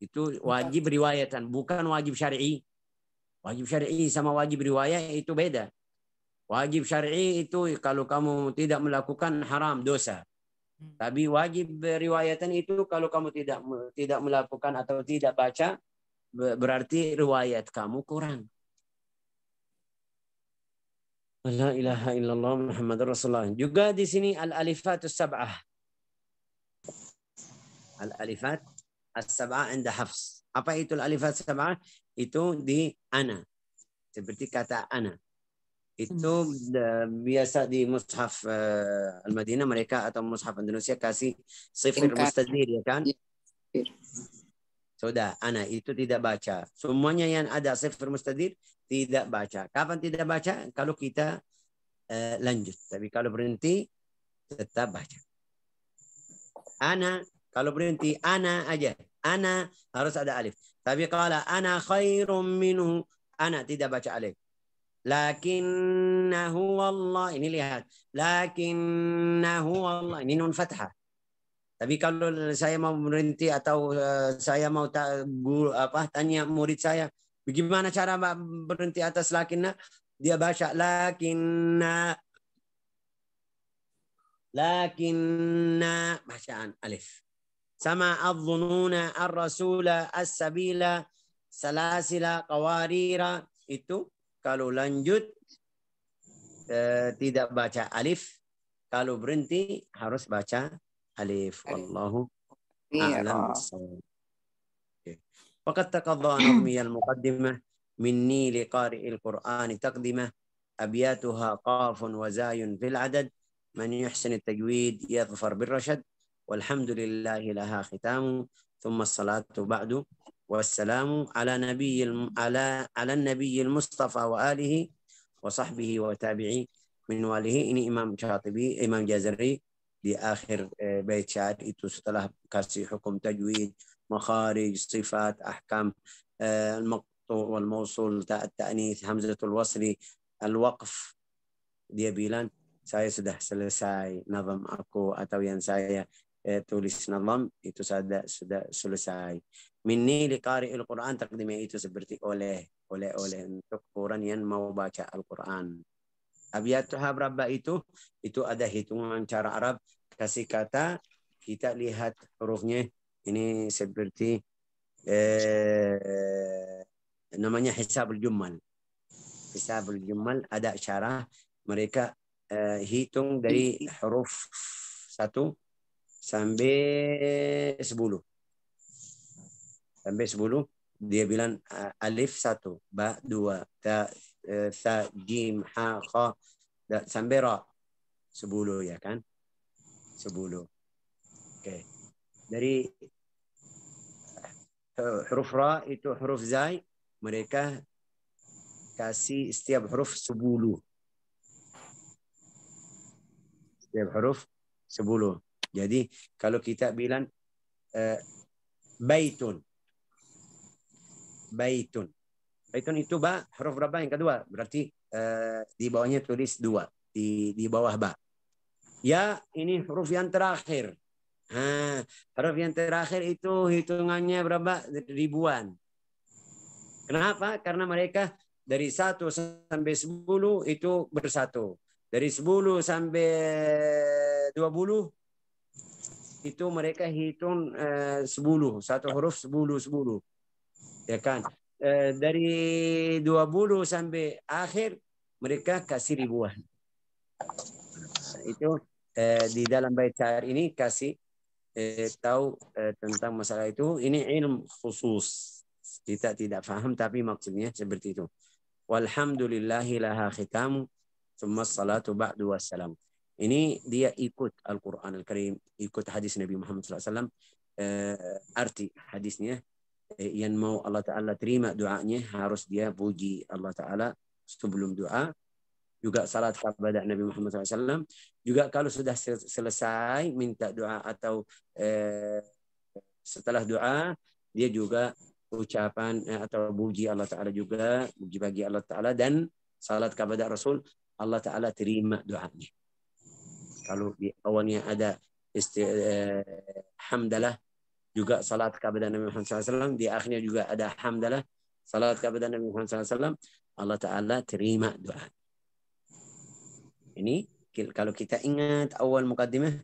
itu wajib riwayatan, bukan wajib syar'i. Wajib syar'i sama wajib riwayat itu beda. Wajib syar'i itu kalau kamu tidak melakukan haram, dosa. Tapi wajib riwayatan itu kalau kamu tidak melakukan atau tidak baca, berarti riwayat kamu kurang. La ilaha illallah Muhammadur Rasulullah. Juga di sini al-alifatus sab'ah. Al-alifat as-sab'ah inda hafs. Apa itu al-alifat sab'ah? Itu di ana. Seperti kata ana. Itu biasa di mushaf Al-Madinah mereka atau mushaf Indonesia kasih sifir mustadir, ya kan? Sudah, ana itu tidak baca. Semuanya yang ada sifir mustadir tidak baca. Kapan tidak baca? Kalau kita lanjut. Tapi kalau berhenti tetap baca. Ana, kalau berhenti ana aja. Ana harus ada alif. Tapi kalau ana khairum minhu, ana tidak baca alif. Lakinnahu Allah, ini lihat, lakinnahu Allah, ini nun fathah. Tapi kalau saya mau berhenti atau saya mau tanya murid saya, bagaimana cara berhenti atas lakinna? Dia baca lakinna, bacaan alif. Sama adzununa ar-rasula as-sabila salasila qawarira, itu kalau lanjut tidak baca alif. Kalau berhenti harus baca alif. Wallahu a'lam bissawab. وقد تقضى نظمي المقدمة مني لقارئ القرآن تقدمة أبياتها قاف وزاي في العدد من يحسن التجويد يظفر بالرشد والحمد لله لها ختام ثم الصلاة بعد والسلام على النبي المصطفى وآله وصحبه وتابعيه من واله. Ini Imam Syatibi, Imam Jazari di akhir bait syair itu setelah kasih hukum tajwid, makharij, sifat, ahkam al-maqtu' wal mawsul, ta'nits, hamzatul wasli, al-waqf, dia bilang saya sudah selesai nazam aku atau yang saya tulis nazam itu sudah selesai. Minni liqari'il Quran, takdimnya itu seperti oleh untuk orang yang mau baca Al-Quran. Abiyatuha berapa itu ada hitungan cara Arab. Kasih kata, kita lihat hurufnya. Ini seperti namanya hisabul jummal. Hisabul jummal ada cara mereka hitung dari huruf 1 sampai 10. Sampai 10 dia bilang alif 1, ba 2, ta, sa, jim, ha, kha, sampai ra 10 ya kan? 10. Oke. Dari huruf ra itu huruf zai, mereka kasih setiap huruf 10. Setiap huruf 10. Jadi kalau kita bilang baitun itu ba, huruf berapa yang kedua? Berarti di bawahnya tulis 2 di bawah ba. Ya, ini huruf yang terakhir. Huruf yang terakhir itu hitungannya berapa? Ribuan. Kenapa? Karena mereka dari 1 sampai 10 itu bersatu. Dari 10 sampai 20 itu mereka hitung 10. Satu huruf 10. Ya kan? Dari 20 sampai akhir mereka kasih ribuan. Itu di dalam bait syair ini kasih tahu tentang masalah itu. Ini ilmu khusus. Kita tidak paham tapi maksudnya seperti itu. Walhamdulillahi laha khitamu thumma salatu ba'du wassalam. Ini dia ikut Al-Quran Al-Karim, ikut hadis Nabi Muhammad SAW. Arti hadisnya, yang mau Allah Ta'ala terima doanya harus dia puji Allah Ta'ala sebelum doa. Juga salat kepada Nabi Muhammad SAW. Juga kalau sudah selesai minta doa atau setelah doa, dia juga ucapan atau puji Allah Ta'ala juga, puji bagi Allah Ta'ala dan salat kepada Rasul, Allah Ta'ala terima doanya. Kalau di awalnya ada hamdalah, juga salat kepada Nabi Muhammad SAW, di akhirnya juga ada hamdalah, salat kepada Nabi Muhammad SAW, Allah Ta'ala terima doa. Ini kalau kita ingat awal mukaddimah,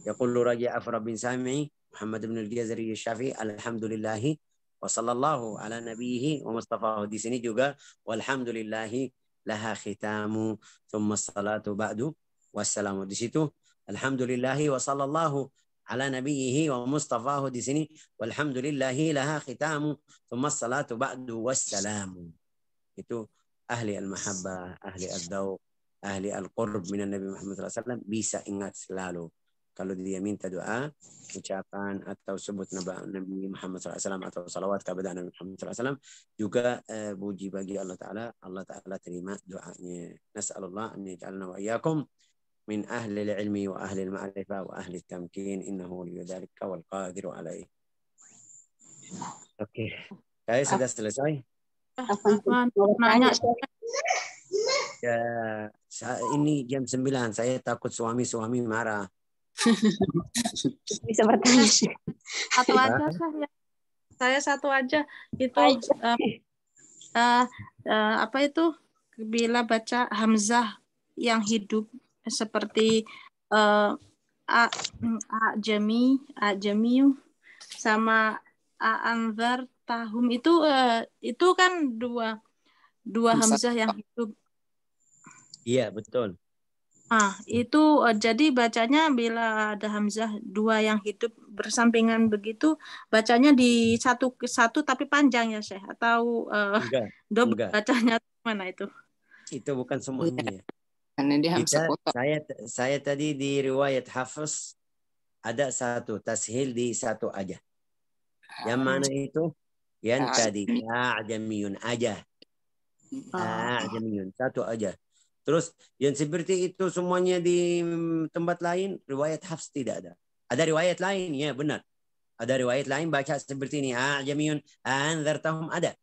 yaqulu Raja Afra bin Sami Muhammad bin al-Jazari al-Syafi'i, alhamdulillahi wa sallallahu ala nabiyhi wa mustafahu. Di sini juga walhamdulillahi laha khitamu thumma salatu ba'du wassalamu. Di situ alhamdulillahi wa sallallahu ala nabiyhi wa mustafahu. Di sini walhamdulillahi laha khitamu thumma salatu ba'du wassalamu. Itu ahli al-mahabbah, ahli al-dawq, ahli al-qurb minan Nabi Muhammad SAW bisa ingat selalu. Kalau dia minta doa, ucapan atau sebut Nabi Muhammad SAW atau salawat kepada Nabi Muhammad SAW, juga puji bagi Allah Ta'ala, Allah Ta'ala terima doanya. Nas'alullah an yaj'alna wa iyyakum min ahli al-ilmi wa ahli al-ma'rifah wa ahli al-tamkin, innahu waliyudzalika wal qadiru alaih. Oke. Saya sudah selesai. Nanya. Ya, ini jam 9. Saya takut suami marah. Bisa bertanya. Satu aja saya satu aja itu apa itu bila baca hamzah yang hidup seperti ajami sama anzar tahum itu kan dua hamzah yang hidup. Iya, betul. Itu jadi bacanya bila ada hamzah dua yang hidup bersampingan begitu, bacanya di satu satu tapi panjang ya Syekh, atau double Enggak. bacanya mana itu? Itu bukan semuanya. Karena dia hamzah kotor. Saya tadi di riwayat Hafiz ada satu tashil di satu aja. Yang mana itu? Yang tadi a'jamiyun aja. A'jamiyun satu aja. Terus yang seperti itu semuanya di tempat lain riwayat Hafs tidak ada. Ada riwayat lain, ya benar. Ada riwayat lain baca seperti ini, a'jamiyun anzartahum ada.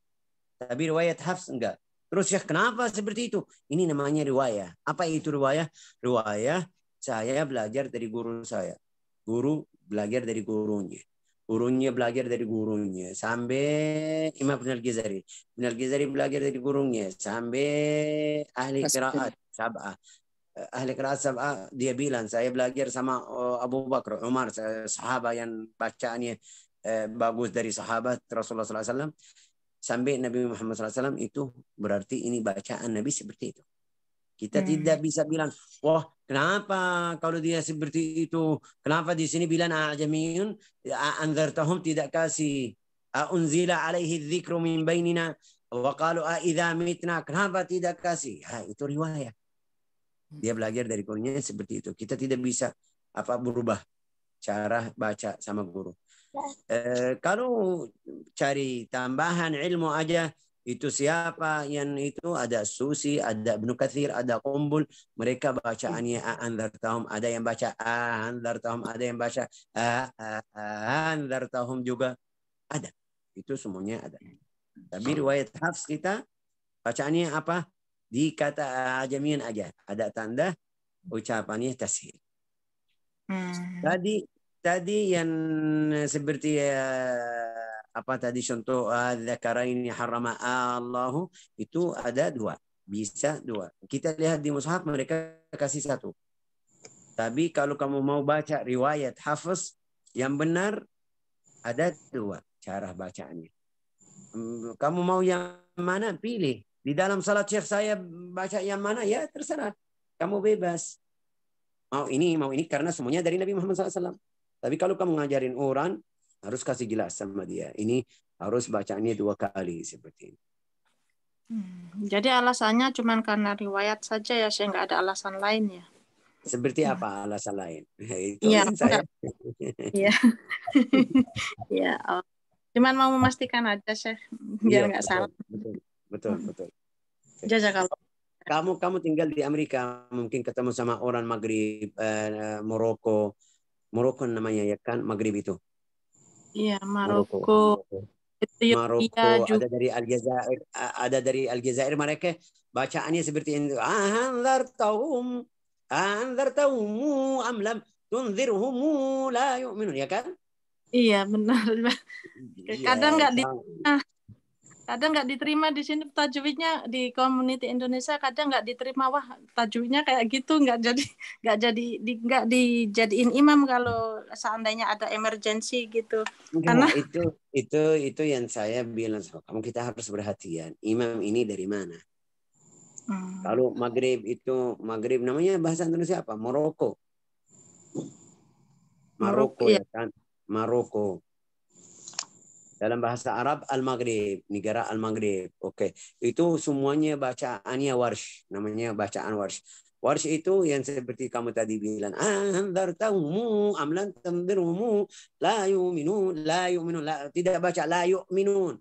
Tapi riwayat Hafs enggak. Terus ya kenapa seperti itu? Ini namanya riwayah. Apa itu riwayah? Riwayah saya belajar dari guru saya. Guru belajar dari gurunya. Gurunya belajar dari gurunya. Sampai Imam Ibn al-Ghazali. Ibn al-Ghazali belajar dari gurunya. Sampai ahli qiraat sab'ah. Ahli qiraat sab'ah dia bilang, saya belajar sama Abu Bakar, Umar, sahabat yang bacaannya bagus dari sahabat Rasulullah SAW. Sampai Nabi Muhammad SAW itu berarti ini bacaan Nabi seperti itu. Kita tidak bisa bilang, wah kenapa kalau dia seperti itu, kenapa di sini bilang a'jamiyun, anzartahum tidak kasih, unzila alaihi dzikru min bainina wa qalu idza mitna, kenapa tidak kasih? Itu riwayat. Dia belajar dari gurunya seperti itu. Kita tidak bisa berubah cara baca sama guru. Kalau cari tambahan ilmu aja, itu siapa yang itu ada Susi, ada Ibnu Katsir, ada Qumbul, mereka bacaannya anzartahum, ada yang baca anzartahum, ada yang baca anzartahum juga ada. Itu semuanya ada. Tapi riwayat Hafs kita bacaannya apa? Di kata ajamian aja, ada tanda ucapannya tashil. Tadi yang seperti tadi contoh dzakaraini harrama Allahu itu ada dua, bisa dua. Kita lihat di mushaf mereka kasih satu. Tapi kalau kamu mau baca riwayat Hafiz yang benar ada dua cara bacaannya. Kamu mau yang mana pilih. Di dalam salat Syekh saya baca yang mana ya terserah. Kamu bebas. Mau ini karena semuanya dari Nabi Muhammad SAW. Tapi kalau kamu ngajarin orang, harus kasih jelas sama dia. Ini harus bacaannya 2 kali seperti ini. Jadi alasannya cuma karena riwayat saja ya, saya nggak ada alasan lain ya. Seperti apa alasan lain? Itu ya, yang saya. Iya. Iya. Cuman mau memastikan aja, Syekh, biar nggak salah. Betul. Jazakallah. Kamu tinggal di Amerika, mungkin ketemu sama orang Maghrib, Maroko namanya ya kan, Maghrib itu. Iya, Maroko. Maroko, ada dari Aljazair, mereka bacaannya seperti ini. Anzartahum am lam tunzirhum la yu'minun, ya kan? Iya, benar. Kadang nggak diterima di sini tajwidnya di community Indonesia, kadang nggak diterima, wah tajwidnya kayak gitu, nggak dijadiin imam kalau seandainya ada emergency gitu. Karena itu yang saya bilang sama kamu, kita harus perhatian imam ini dari mana. Kalau Maghrib namanya bahasa Indonesia apa? Maroko ya kan, Maroko. Dalam bahasa Arab Al-Maghrib, negara Al-Maghrib. Oke. Itu semuanya bacaannya warsh, namanya bacaan warsh. Warsh itu yang seperti kamu tadi bilang, anzartahum am lam tunzirhum la yu'minun, tidak baca la yu'minun.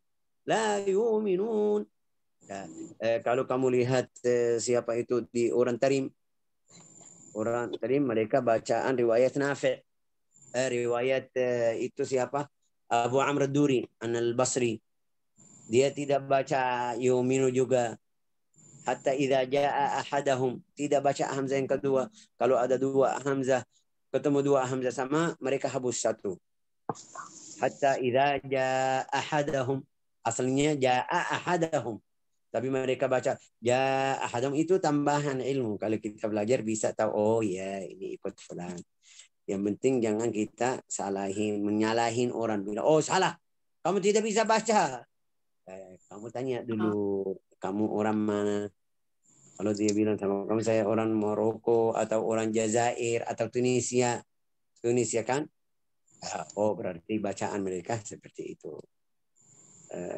Kalau kamu lihat siapa itu di orang Tarim mereka bacaan riwayat Nafi'. Riwayat itu siapa? Abu Amr ad-Duri al-Basri, dia tidak baca yu'minu juga. Hatta idza jaa ahadahum, tidak baca hamzah yang kedua. Kalau ada ketemu dua hamzah sama, mereka hapus satu. Hatta idza jaa ahadahum, asalnya jaa ahadahum, tapi mereka baca jaa ahadahum. Itu tambahan ilmu, kalau kita belajar bisa tahu, oh ya ini ikut fulan. Yang penting jangan kita menyalahin orang. Bilang, oh salah, kamu tidak bisa baca. Kamu tanya dulu, kamu orang mana? Kalau dia bilang sama kamu saya orang Maroko atau orang Jazair atau Tunisia kan? Oh berarti bacaan mereka seperti itu.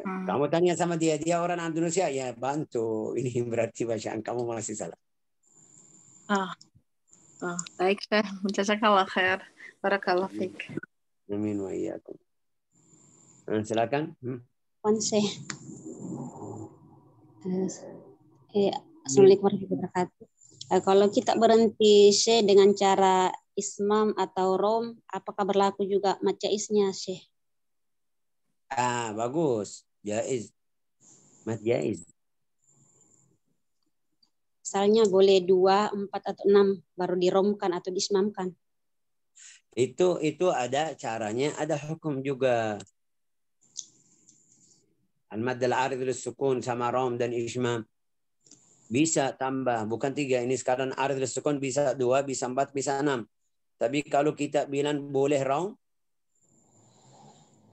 Kamu tanya sama dia orang Indonesia, ya bantu. Ini berarti bacaan kamu masih salah. Baik, Syekh. Jazakallah khair. Barakallah fiik. Amin wa iyyakum. Silakan. Syekh. Assalamualaikum warahmatullahi wabarakatuh. Kalau kita berhenti Syekh dengan cara ismam atau rom, apakah berlaku juga mat jaiznya Syekh? Bagus. Jaiz. Mat jaiz. Misalnya boleh 2, 4 atau 6 baru diromkan atau dismamkan. Itu ada caranya, ada hukum juga. Al-mad al-arid lis-sukun sama rom dan ismam. Bisa tambah, bukan 3. Ini sekarang arid lis-sukun bisa 2, bisa 4, bisa 6. Tapi kalau kita bilang boleh rom,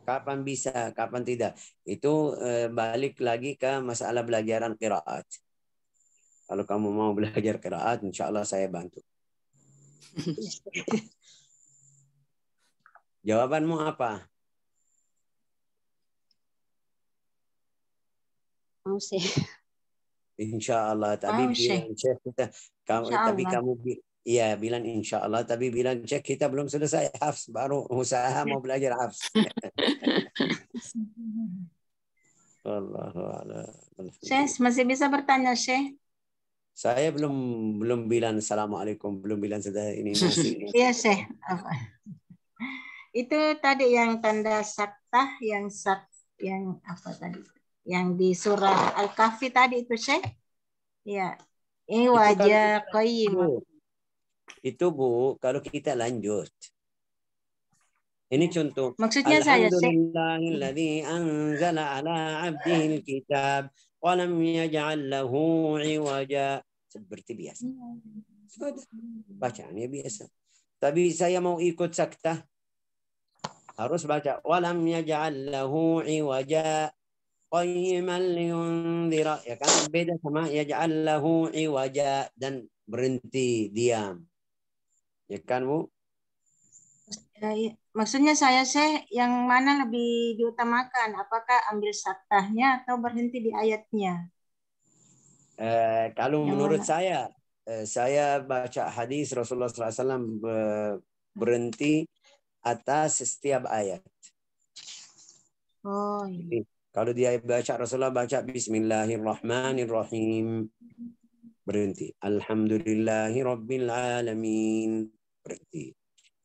kapan bisa, kapan tidak. Itu balik lagi ke masalah belajaran qiraat. Kalau kamu mau belajar qiraat, insya Allah saya bantu. Jawabanmu apa? Mau Syekh. Insya Allah. Tapi bilang Syekh kita, kamu bilang insya Allah. Tapi bilang Syekh kita belum selesai hafs, baru usaha mau belajar hafs. Wallahu a'lam. Syekh masih bisa bertanya Syekh? Saya belum bilang assalamualaikum, belum bilang sudah ini masih. Iya Syekh. Itu tadi yang tanda saktah, yang apa tadi? Yang di surah Al-Kahfi tadi itu Syekh. Ya. Ini wajah qayyim. Itu Bu, kalau kita lanjut. Ini contoh. Maksudnya saya Syekh. Alhamdulillahilladzi anzala ala 'abdihil kitab wa lam yaj'al lahu 'iwaja. Seperti biasa. Sudah. Bacaannya biasa. Tapi saya mau ikut saktah. Harus baca wa lam yaj'al lahu 'iwaja qayyiman liyundhira. Ya kan beda sama yaj'al lahu 'iwaja dan berhenti diam. Ya kan Bu? Maksudnya saya Syekh yang mana lebih diutamakan? Apakah ambil saktahnya atau berhenti di ayatnya? Kalau Yang menurut mana? saya baca hadis Rasulullah SAW berhenti atas setiap ayat. Oh, iya. Kalau dia baca Rasulullah baca Bismillahirrahmanirrahim, berhenti. Alhamdulillahi Rabbil Alamin, berhenti.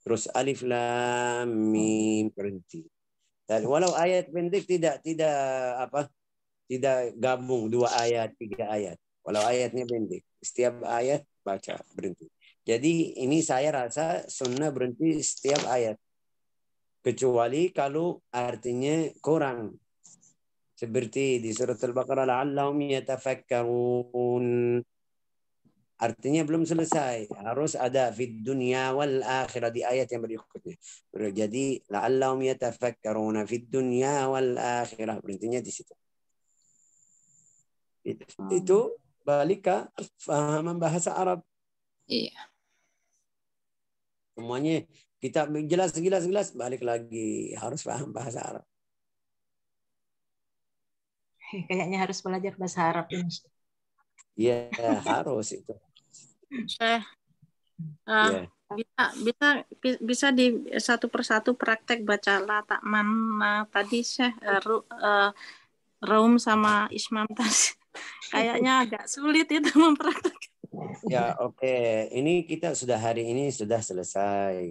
Terus Alif Lam Mim, berhenti. Dan walau ayat pendek tidak gabung 2 ayat, 3 ayat. Walau ayatnya pendek, setiap ayat baca berhenti. Jadi ini saya rasa sunnah berhenti setiap ayat. Kecuali kalau artinya kurang. Seperti di surat Al-Baqarah, la'allahum yatafakkarun. Artinya belum selesai. Harus ada fid dunya wal akhirah di ayat yang berikutnya. Jadi la'allahum yatafakkaruna fid dunya wal akhirah. Berhentinya di situ. Itu balik ke fahaman bahasa Arab. Iya. Semuanya kita jelas balik lagi harus paham bahasa Arab. Kayaknya harus belajar bahasa Arab ini. Iya, harus itu. Syekh, bisa di satu persatu praktek baca latak mana tadi Syekh, Raum sama Ismam tadi. Kayaknya agak sulit itu mempraktekkan. Ya, oke. Ini kita hari ini sudah selesai.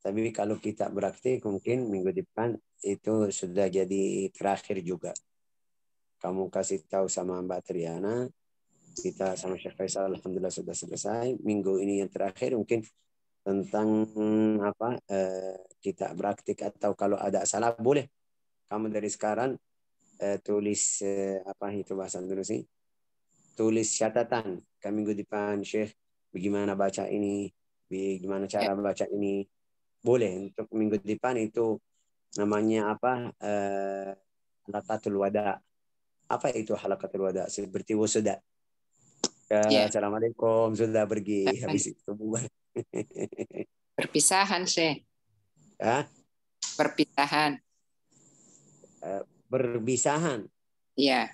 Tapi kalau kita praktik mungkin minggu depan itu sudah jadi terakhir juga. Kamu kasih tahu sama Mbak Triana, kita sama Syekh Faisal alhamdulillah sudah selesai. Minggu ini yang terakhir mungkin tentang kita praktik atau kalau ada salah boleh kamu dari sekarang tulis itu bahasa Indonesia, tulis catatan ke minggu depan Syekh bagaimana baca ini, bagaimana cara baca ini, boleh untuk minggu depan. Itu namanya halaqatul wada. Apa itu halaqatul wada? Seperti wisuda. Ya. Assalamualaikum, sudah pergi habis itu bubar. Perpisahan, Syekh. Hah? Perpisahan. Berbisahan. Iya.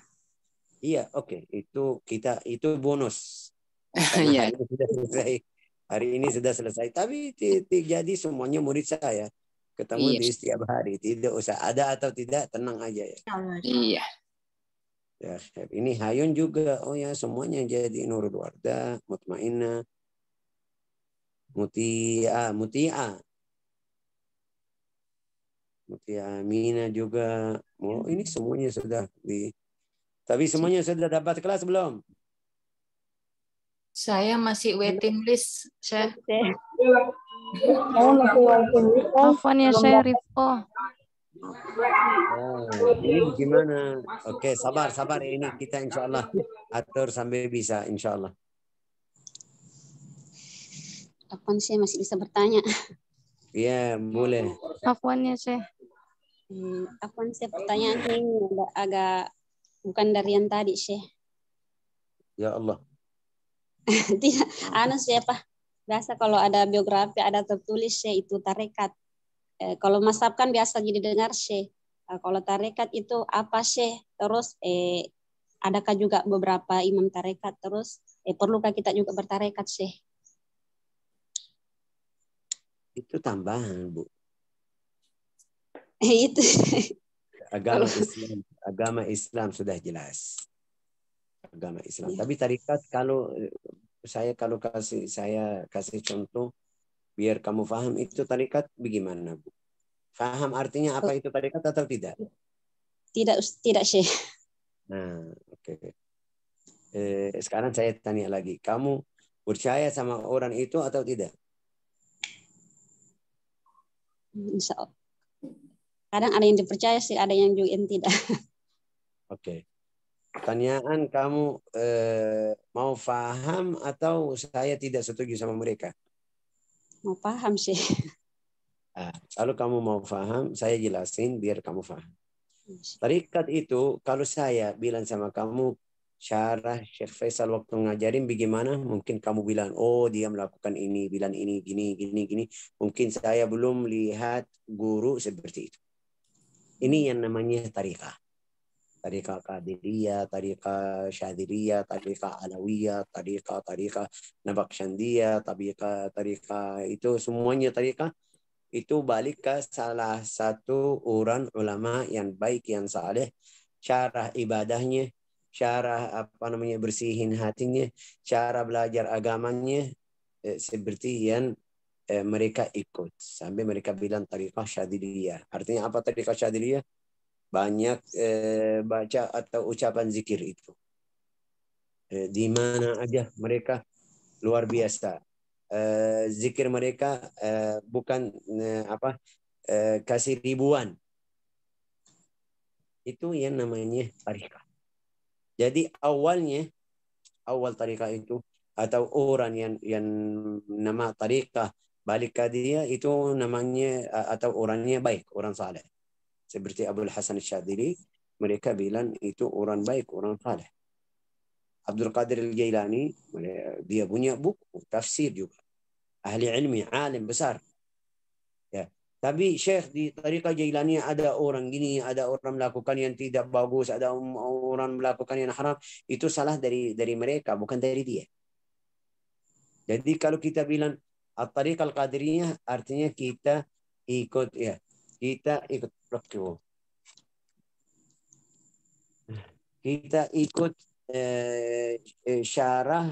Iya, oke. Itu bonus. Karena Iya. hari ini sudah selesai. Hari ini sudah selesai. Tapi jadi semuanya murid saya. Ketemu Iya. di setiap hari. Tidak usah ada atau tidak, tenang aja ya. Iya. Ya, ini Hayun juga. Oh ya, semuanya jadi Nurul Wardah, Mutmainah, Mutia Amina juga. Oh, ini semuanya sudah tapi semuanya sudah dapat kelas belum? Saya masih waiting list, Syekh. Saya masih waiting list. Afwan ya Syekh Rifko. Ini gimana? Oke, sabar. Ini kita insya Allah atur sampai bisa, insya Allah. Apaan sih masih bisa bertanya? Iya, boleh. Afwan ya Syekh. Apaan sih pertanyaannya ini agak bukan dari yang tadi sih. Ya Allah. Tidak, siapa? Biasa kalau ada biografi ada tertulis sih itu tarekat. Kalau mazhab kan biasa jadi dengar sih. Kalau tarekat itu apa sih? Terus adakah juga beberapa imam tarekat? Terus perlukah kita juga bertarekat sih? Itu tambahan, Bu. Itu. Agama Islam sudah jelas. Agama Islam. Ya. Tapi tarekat kalau saya kasih contoh biar kamu paham itu tarekat bagaimana, Bu? Paham artinya apa itu tarekat atau tidak? Tidak sih. Nah, oke. Sekarang saya tanya lagi, kamu percaya sama orang itu atau tidak? Insya Allah. Kadang ada yang dipercaya sih, ada yang juga yang tidak. Oke. Pertanyaan kamu mau paham atau saya tidak setuju sama mereka? Mau paham sih. Kalau kamu mau paham, saya jelasin biar kamu paham. Tarekat itu kalau saya bilang sama kamu syarah Syekh Faisal waktu ngajarin bagaimana, mungkin kamu bilang, oh dia melakukan ini, bilang ini, gini. Mungkin saya belum lihat guru seperti itu. Ini yang namanya tariqah. Tariqah Qadiriyah, tariqah Syadhiliyah, tariqah Alawiyah, tariqah Nabaqsyandiyah, tariqah itu semuanya tariqah. Itu balik ke salah satu orang ulama yang baik, yang saleh, cara ibadahnya, cara bersihin hatinya, cara belajar agamanya seperti yang mereka ikut sampai mereka bilang tariqah Syadhiliyah. Artinya apa tariqah Syadhiliyah? Banyak baca atau ucapan zikir itu. Di mana aja mereka luar biasa. Zikir mereka bukan kasih ribuan. Itu yang namanya tariqah. Jadi awal tariqah itu atau orang yang nama tariqah balik ke dia itu namanya atau orangnya baik, orang saleh. Seperti Abdul Hasan Syadhili, mereka bilang itu orang baik, orang saleh. Abdul Qadir Al-Jailani, dia punya buku tafsir juga. Ahli ilmi, alim besar. Ya. Tapi Syekh di tariqah Jailani ada orang gini, ada orang melakukan yang tidak bagus, ada orang melakukan yang haram. Itu salah dari mereka, bukan dari dia. Jadi kalau kita bilang at-tariqah al-qadiriyah artinya kita ikut syarah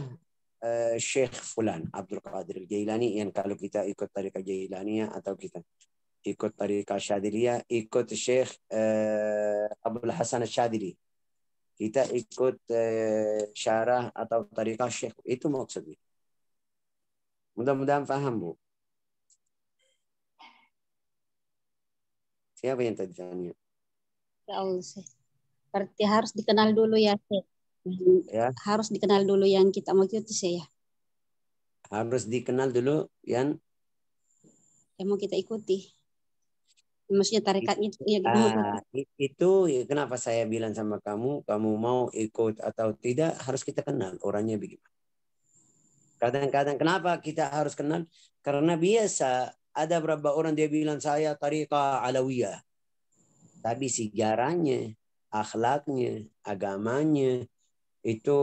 Syekh Fulan Abdul Qadir Jailani, yang kalau kita ikut tariqah Jailaniyah atau kita ikut tariqah Syadhiliyah, ikut Syekh Abdul Hasan Syadhili, kita ikut syarah atau tariqah Syekh, itu maksudnya. Mudah-mudahan paham, Bu. Siapa yang tadi tanya? Ya Allah sih. Berarti harus dikenal dulu ya, Syekh. Ya. Harus dikenal dulu yang kita mau ikuti sih ya. Harus dikenal dulu yang mau kita ikuti. Maksudnya tarekat itu ya itu kenapa saya bilang sama kamu mau ikut atau tidak harus kita kenal orangnya bagaimana. Kadang-kadang kenapa kita harus kenal? Karena biasa ada beberapa orang dia bilang saya tariqah alawiyah. Tapi sejarahnya, akhlaknya, agamanya itu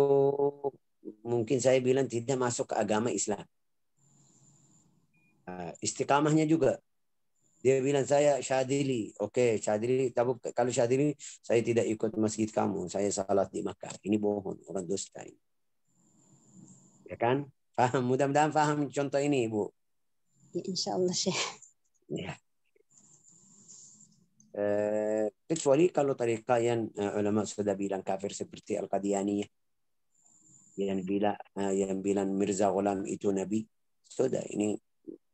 mungkin saya bilang tidak masuk ke agama Islam. Istiqamahnya juga. Dia bilang saya Syadili. Oke, Syadili. Tapi kalau Syadili saya tidak ikut masjid kamu. Saya salat di Makkah. Ini bohong. Orang dusta ini. Ya kan? Paham? Mudah-mudahan paham contoh ini, Ibu. Ya, insya Allah, Syekh. Ya. Kecuali kalau tariqah yang ulama sudah bilang kafir seperti Al-Qadianiyah. Yang bilang Mirza Ghulam itu Nabi. Sudah, ini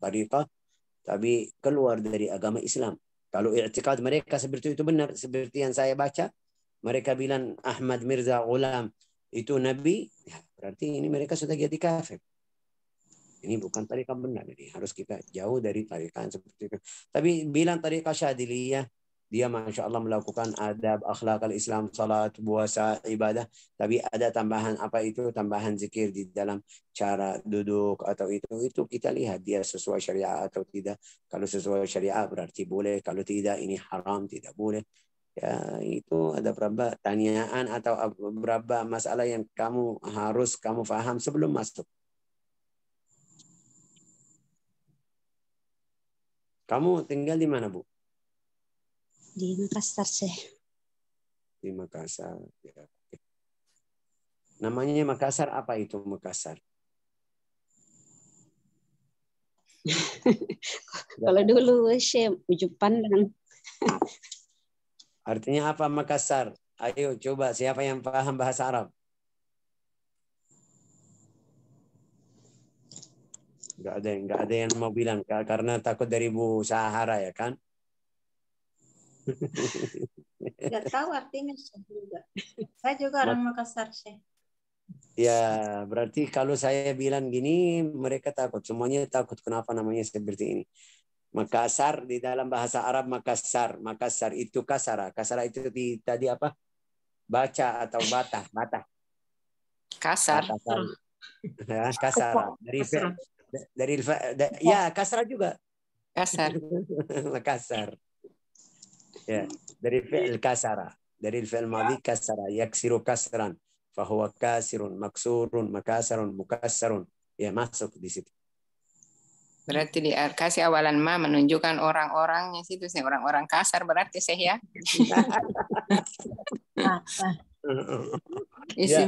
tariqah tapi keluar dari agama Islam. Kalau i'tiqad mereka seperti itu benar, seperti yang saya baca, mereka bilang Ahmad Mirza Ghulam itu Nabi, ya, berarti ini mereka sudah jadi kafir. Ini bukan tariqah benar, ini harus kita jauh dari tariqah seperti itu. Tapi bilang tariqah Syadiliyah, dia Masya Allah melakukan adab, akhlak al-Islam, salat, puasa, ibadah. Tapi ada tambahan apa itu? Tambahan zikir di dalam cara duduk atau itu kita lihat dia sesuai syariat atau tidak. Kalau sesuai syariat berarti boleh. Kalau tidak ini haram, tidak boleh. Ya itu ada beberapa tanyaan atau beberapa masalah yang harus kamu faham sebelum masuk. Kamu tinggal di mana, Bu? Di Makassar, Syekh. Di Makassar. Ya. Namanya Makassar, apa itu Makassar? Kalau dulu, Syekh, ujung pandang. Artinya apa Makassar? Ayo coba siapa yang paham bahasa Arab? Enggak ada yang mau bilang karena takut dari Bu Sahara ya kan? Nggak tahu artinya juga. Saya juga orang Makassar, Syekh. Ya, berarti kalau saya bilang gini, mereka takut. Semuanya takut. Kenapa namanya seperti ini? Makassar di dalam bahasa Arab Makassar. Makassar itu kasara. Kasara itu tadi apa? Baca atau batah. Kasar. Kasara. Ya, kasara juga. Kasar. Makassar. Ya, dari fi'il kasara. Dari fi'il madhi kasara. Yaksiru kasran. Fahuwa kasirun, maksurun, makasarun, mukassarun. Ya, masuk di situ. Berarti dikasih awalan ma menunjukkan orang-orangnya situ. Orang-orang kasar berarti ya. Ya,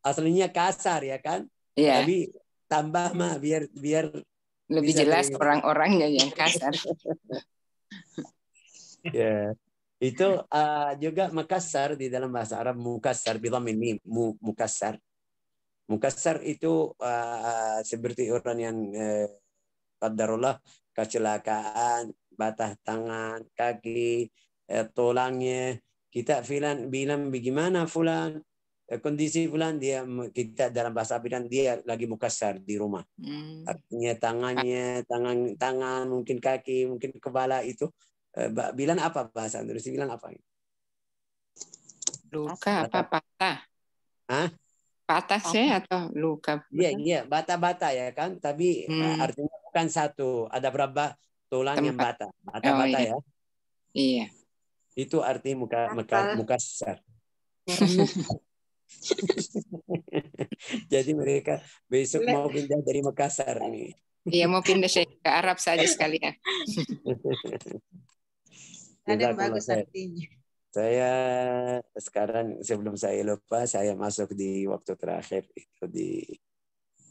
aslinya kasar ya kan? Iya. Tapi tambah ma biar lebih jelas orang-orangnya yang kasar. Ya, itu juga Makassar di dalam bahasa Arab mukassar bidhammin mim mukassar. Mukassar itu seperti orang yang qadarullah kecelakaan, batah tangan, kaki, tulangnya. Kita bilang bagaimana fulan kondisi fulan kita dalam bahasa bilang dia lagi mukassar di rumah. Artinya tangan mungkin kaki, mungkin kepala itu. Bilang apa bahasa Indonesia? Bilang apa? Luka apa patah? Hah? Patah sih atau luka? Iya, bata-bata ya kan. Tapi artinya bukan satu. Ada berapa tulang yang bata? Bata-bata ya. Iya. Itu arti mukassar. Jadi mereka besok mau pindah dari Makassar nih. Iya, mau pindah ke Arab saja sekalian. Ada yang bagus artinya. Saya sekarang sebelum saya lupa, saya masuk di waktu terakhir itu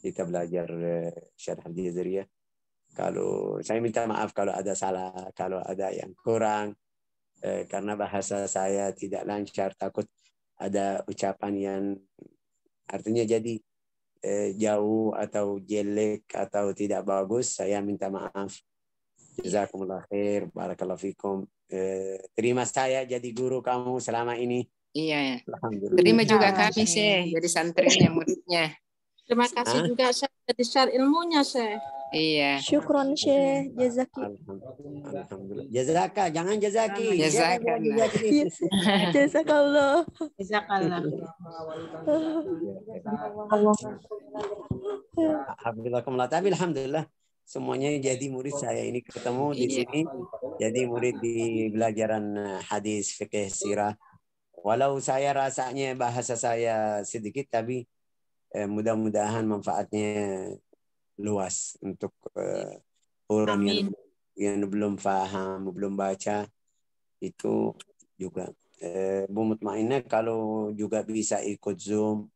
kita belajar Syarh Al-Jazariyah. Kalau saya minta maaf kalau ada salah, kalau ada yang kurang, karena bahasa saya tidak lancar, takut ada ucapan yang artinya jadi jauh atau jelek atau tidak bagus, saya minta maaf. Jazakumullah khair, barakallahu fikum. Terima saya jadi guru kamu selama ini. Iya. Alhamdulillah. Terima juga kami sih jadi santrinya, muridnya. Terima kasih juga saya jadi share ilmunya, Syekh. Iya. Syukron Syekh, jazaki. Alhamdulillah. Jazaka, jangan jazaki. Jazaka. Siapa bilang jazaki? Jazakallah. Jazakallah. Alhamdulillah. Tapi alhamdulillah semuanya jadi murid saya ini ketemu di Iya. sini. Jadi murid di belajaran hadis, fikih, sirah. Walau saya rasanya bahasa saya sedikit, tapi mudah-mudahan manfaatnya luas untuk orang yang belum paham, belum baca itu juga. Bu Mutmainnah kalau juga bisa ikut Zoom,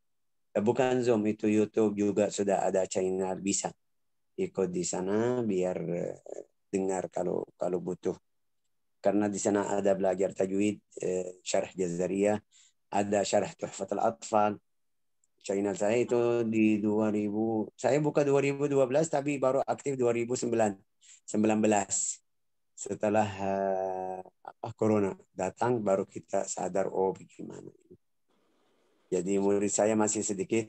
bukan Zoom itu YouTube juga sudah ada channel, bisa ikut di sana biar dengar kalau butuh. Karena di sana ada belajar tajwid, syarah Jazariyah, ada syarah Tuhfatul Atfal. Channel saya itu di 2000, saya buka 2012 tapi baru aktif 2019. Setelah corona datang baru kita sadar bagaimana. Jadi murid saya masih sedikit,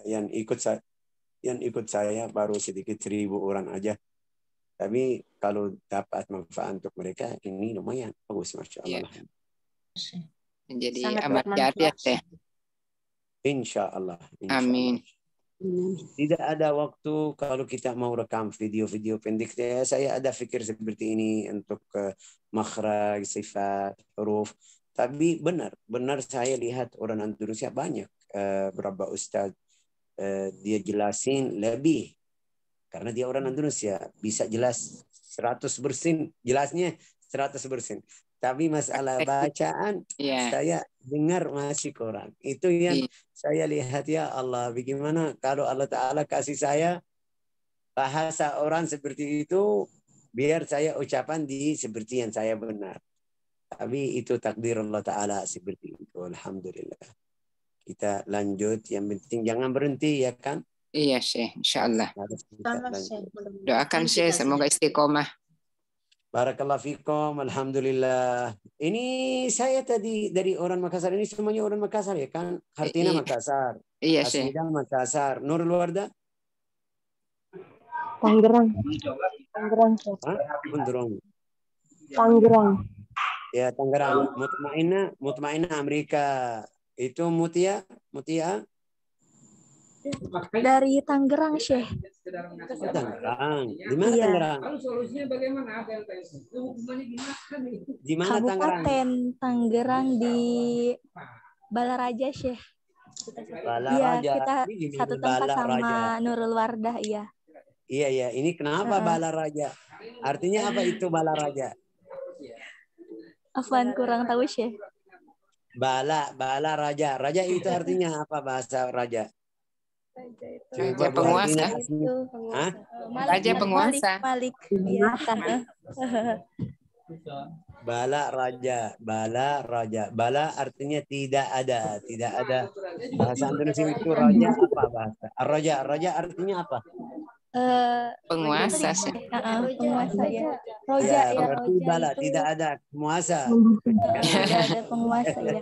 yang ikut saya baru sedikit 1000 orang aja. Tapi kalau dapat manfaat untuk mereka ini lumayan bagus, masya Allah. Jadi Sangat amat bermanfaat. jariah. Insya Allah. Amin. Tidak ada waktu kalau kita mau rekam video-video pendek. Saya ada pikir seperti ini untuk makhraj, sifat, huruf. Tapi benar saya lihat orang Indonesia banyak. Berapa ustaz dia jelasin lebih. Karena dia orang Indonesia bisa jelas 100%, jelasnya 100%. Tapi masalah bacaan saya dengar masih kurang. Itu yang saya lihat, ya Allah, bagaimana kalau Allah Ta'ala kasih saya bahasa orang seperti itu, biar saya ucapan seperti yang saya benar. Tapi itu takdir Allah Ta'ala seperti itu. Alhamdulillah. Kita lanjut. Yang penting jangan berhenti, ya kan? Iya, Syekh. InsyaAllah. Doakan Syekh, Syekh, semoga istiqomah. Barakallahu fikum. Alhamdulillah. Ini saya tadi dari orang Makassar. Ini semuanya orang Makassar, ya kan? Hartina Makassar. Iya, Syekh. Asmida Makassar. Nurul Wardah? Tangerang. Tangerang. Ya, Tangerang. Mutmainnah Amerika. Itu Mutia? Dari Tangerang, Syekh. Tangerang. Di mana Tangerang? Solusinya bagaimana? Di mana Tangerang? Kabupaten Tangerang di Balaraja, Syekh. Balaraja. Iya, kita satu tempat sama Nurul Wardah, iya. Iya. Ini kenapa Balaraja? Artinya apa itu Balaraja? Afwan, kurang tahu, Syekh. Bala raja. Raja itu artinya apa bahasa raja? Raja penguasa. Raja penguasa. Malik. Iya. Bala raja. Bala artinya tidak ada. Bahasa Indonesia itu raja apa bahasa? Raja artinya apa? Penguasa, Syekh. Penguasa, ya. Roja, Ya, ya. berarti Roja bala itu tidak ada penguasa. tidak ada penguasa, ya.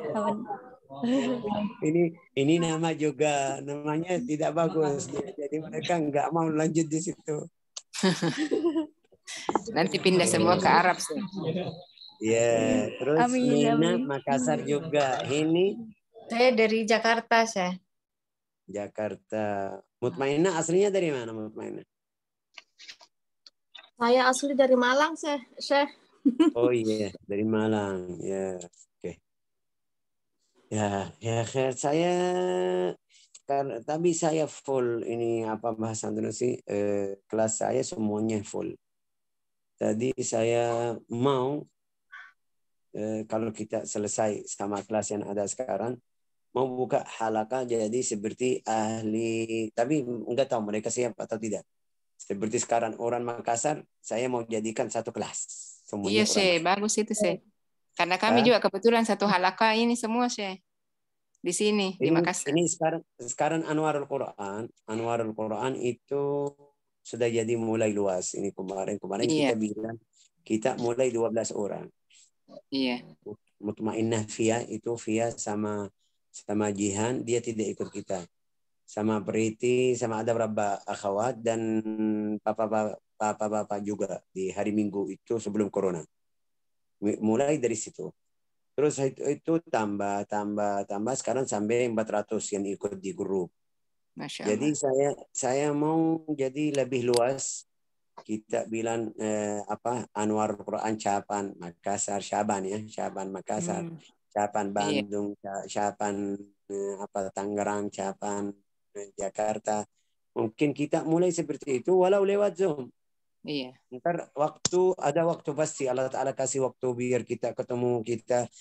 Ini nama juga namanya tidak bagus. Jadi mereka nggak mau lanjut di situ. Nanti pindah semua ke Arab, Syekh. Ya, terus Nina Makassar juga. Ini Saya dari Jakarta, Syekh. Jakarta. Mutmainnah aslinya dari mana, Mutmainnah? Saya asli dari Malang, Syekh. Oh iya, dari Malang. Ya, oke. Ya, khair. Saya tapi saya full ini bahasa Indonesia, kelas saya semuanya full. Tadi saya mau kalau kita selesai sama kelas yang ada sekarang, mau buka halaqah jadi seperti ahli, tapi enggak tahu mereka siap atau tidak. Seperti sekarang orang Makassar, saya mau jadikan satu kelas. Iya, Syekh, bagus itu, Syekh. Karena kami juga kebetulan satu halaqah ini semua, Syekh. Di sini, di Makassar. Ini sekarang Anwarul Quran itu sudah jadi mulai luas. Ini kemarin kita bilang kita mulai 12 orang. Iya. Mutmainnah Fia itu sama Jihan, dia tidak ikut kita. sama Priti, sama ada beberapa akhwat dan bapak-bapak juga di hari Minggu itu sebelum corona. Mulai dari situ. Terus itu tambah sekarang sampai 400 yang ikut di grup. Masya Jadi Allah. saya mau jadi lebih luas. Kita bilang Anwar Quran Capan Makassar, Syaban ya, Syaban Makassar, Capan Bandung, Capan Tangerang, Capan Jakarta. Mungkin kita mulai seperti itu walau lewat Zoom. Iya. Ntar ada waktu pasti Allah Ta'ala kasih waktu biar kita ketemu, kita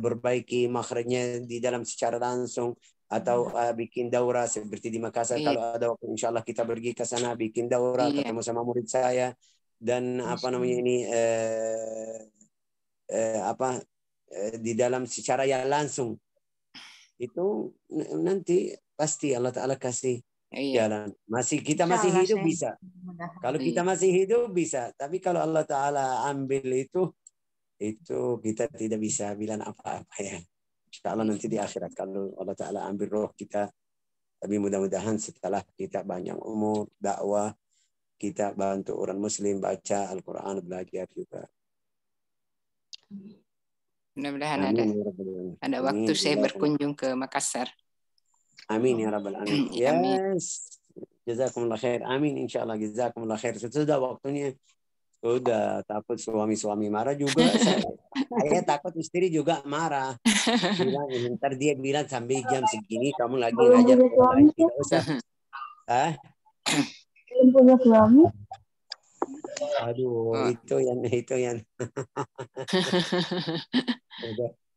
berbaiki makhrajnya di dalam secara langsung atau bikin daurah seperti di Makassar. Kalau ada waktu insya Allah kita pergi ke sana bikin daurah, ketemu sama murid saya dan di dalam secara yang langsung itu nanti pasti Allah Ta'ala kasih jalan. Kita masih hidup bisa. Kalau kita masih hidup bisa, tapi kalau Allah Ta'ala ambil itu kita tidak bisa bilang apa-apa ya. Insya Allah nanti di akhirat kalau Allah Ta'ala ambil roh kita, tapi mudah-mudahan setelah kita banyak umur, dakwah, kita bantu orang muslim baca Al-Quran, belajar juga. Mudah-mudahan ada waktu saya berkunjung ke Makassar. Amin ya Rabbal Alamin. Yes. Jazakumullah khair. Amin insyaallah. Jazakumullah khair. Sudah waktunya. Udah takut suami-suami marah juga. Saya takut istri juga marah. Ntar dia bilang sampai jam segini kamu lagi ngajar. Tidak usah. Belum punya suami. Aduh, itu yang.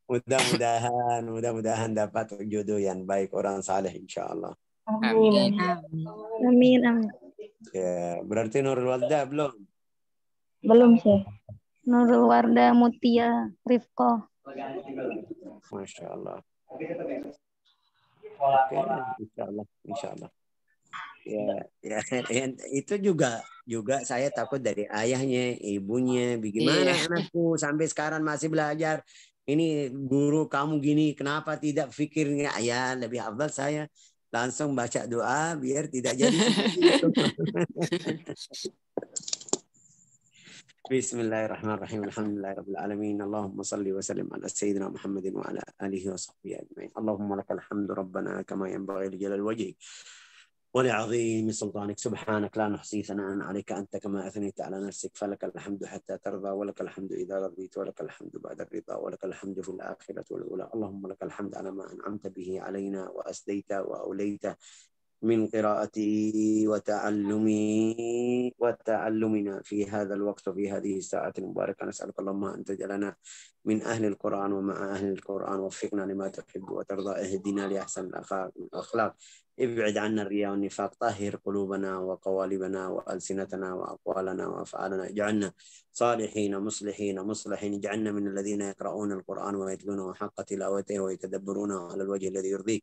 Mudah-mudahan dapat jodoh yang baik, orang saleh insyaallah. Amin. Amin. Ya, berarti Nurul Wardah belum? Belum sih. Nurul Wardah Mutia Rifqo. Masya Allah. Oke, insyaallah. Ya, itu juga saya takut dari ayahnya, ibunya. Bagaimana anakku sampai sekarang masih belajar? Ini guru kamu gini, kenapa tidak fikirnya? Ya, lebih afdal saya langsung baca doa biar tidak jadi seperti itu. Bismillahirrahmanirrahim. Alhamdulillahirabbil alamin. Allahumma shalli wa sallim ala sayyidina Muhammadin wa ala alihi wa sahbihi ajma'in. Allahumma lakal hamdu rabbana kama yanbaghi li jalali wajhik ولعظيم سلطانك. سبحانك لا نحصي ثناء عليك أنت كما أثنيت على نفسك فلك الحمد حتى ترضى ولك الحمد إذا رضيت ولك الحمد بعد الرضا ولك الحمد في الآخرة والأولى. اللهم لك الحمد على ما أنعمت به علينا وأسديت وأوليت من قراءتي وتعلمنا في هذا الوقت وفي هذه الساعة المباركة. نسألك اللهم أن تجعلنا من أهل القرآن ومع أهل القرآن. وفقنا لما تحب وترضى. اهدنا لأحسن الأخلاق. ابعد عنا الرياء والنفاق. طهر قلوبنا وقوالبنا وألسنتنا وأقوالنا وأفعالنا. اجعلنا صالحين مصلحين. اجعلنا من الذين يقرؤون القرآن ويتلونه حق تلاوته ويتدبرونه على الوجه الذي يرضيك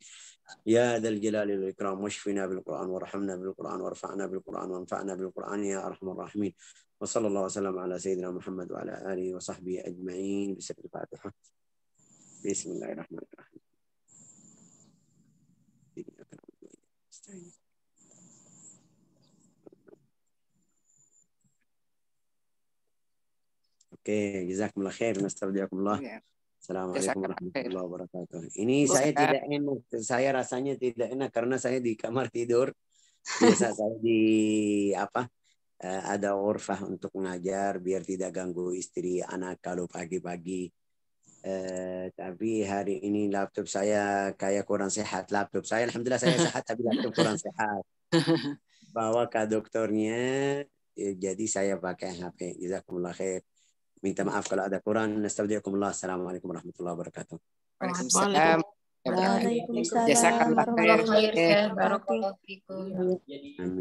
يا ذا الجلال والإكرام. واشفنا بالقرآن وارحمنا بالقرآن وارفعنا بالقرآن وانفعنا بالقرآن يا أرحم الراحمين. وصلى الله وسلم على سيدنا محمد وعلى آله وصحبه أجمعين. بسم الفاتحة. بسم الله الرحمن الرحيم. Oke, jazakumullah khair. Nastaudiakumullah. Assalamualaikum warahmatullahi wabarakatuh. Ini saya tidak enak. Saya rasanya tidak enak karena saya di kamar tidur. Biasa saya ada urfah untuk mengajar biar tidak ganggu istri anak kalau pagi-pagi. Tapi hari ini laptop saya kayak kurang sehat. Laptop saya alhamdulillah saya sehat tapi laptop kurang sehat. Bawa ke dokternya jadi saya pakai HP. Jazakumullah khair. Minta maaf kalau ada kurang. Nastaudiakumullah. Assalamualaikum warahmatullahi wabarakatuh. Waalaikumsalam. Waalaikumsalam Jazakallah khair. Barakallahu fikum.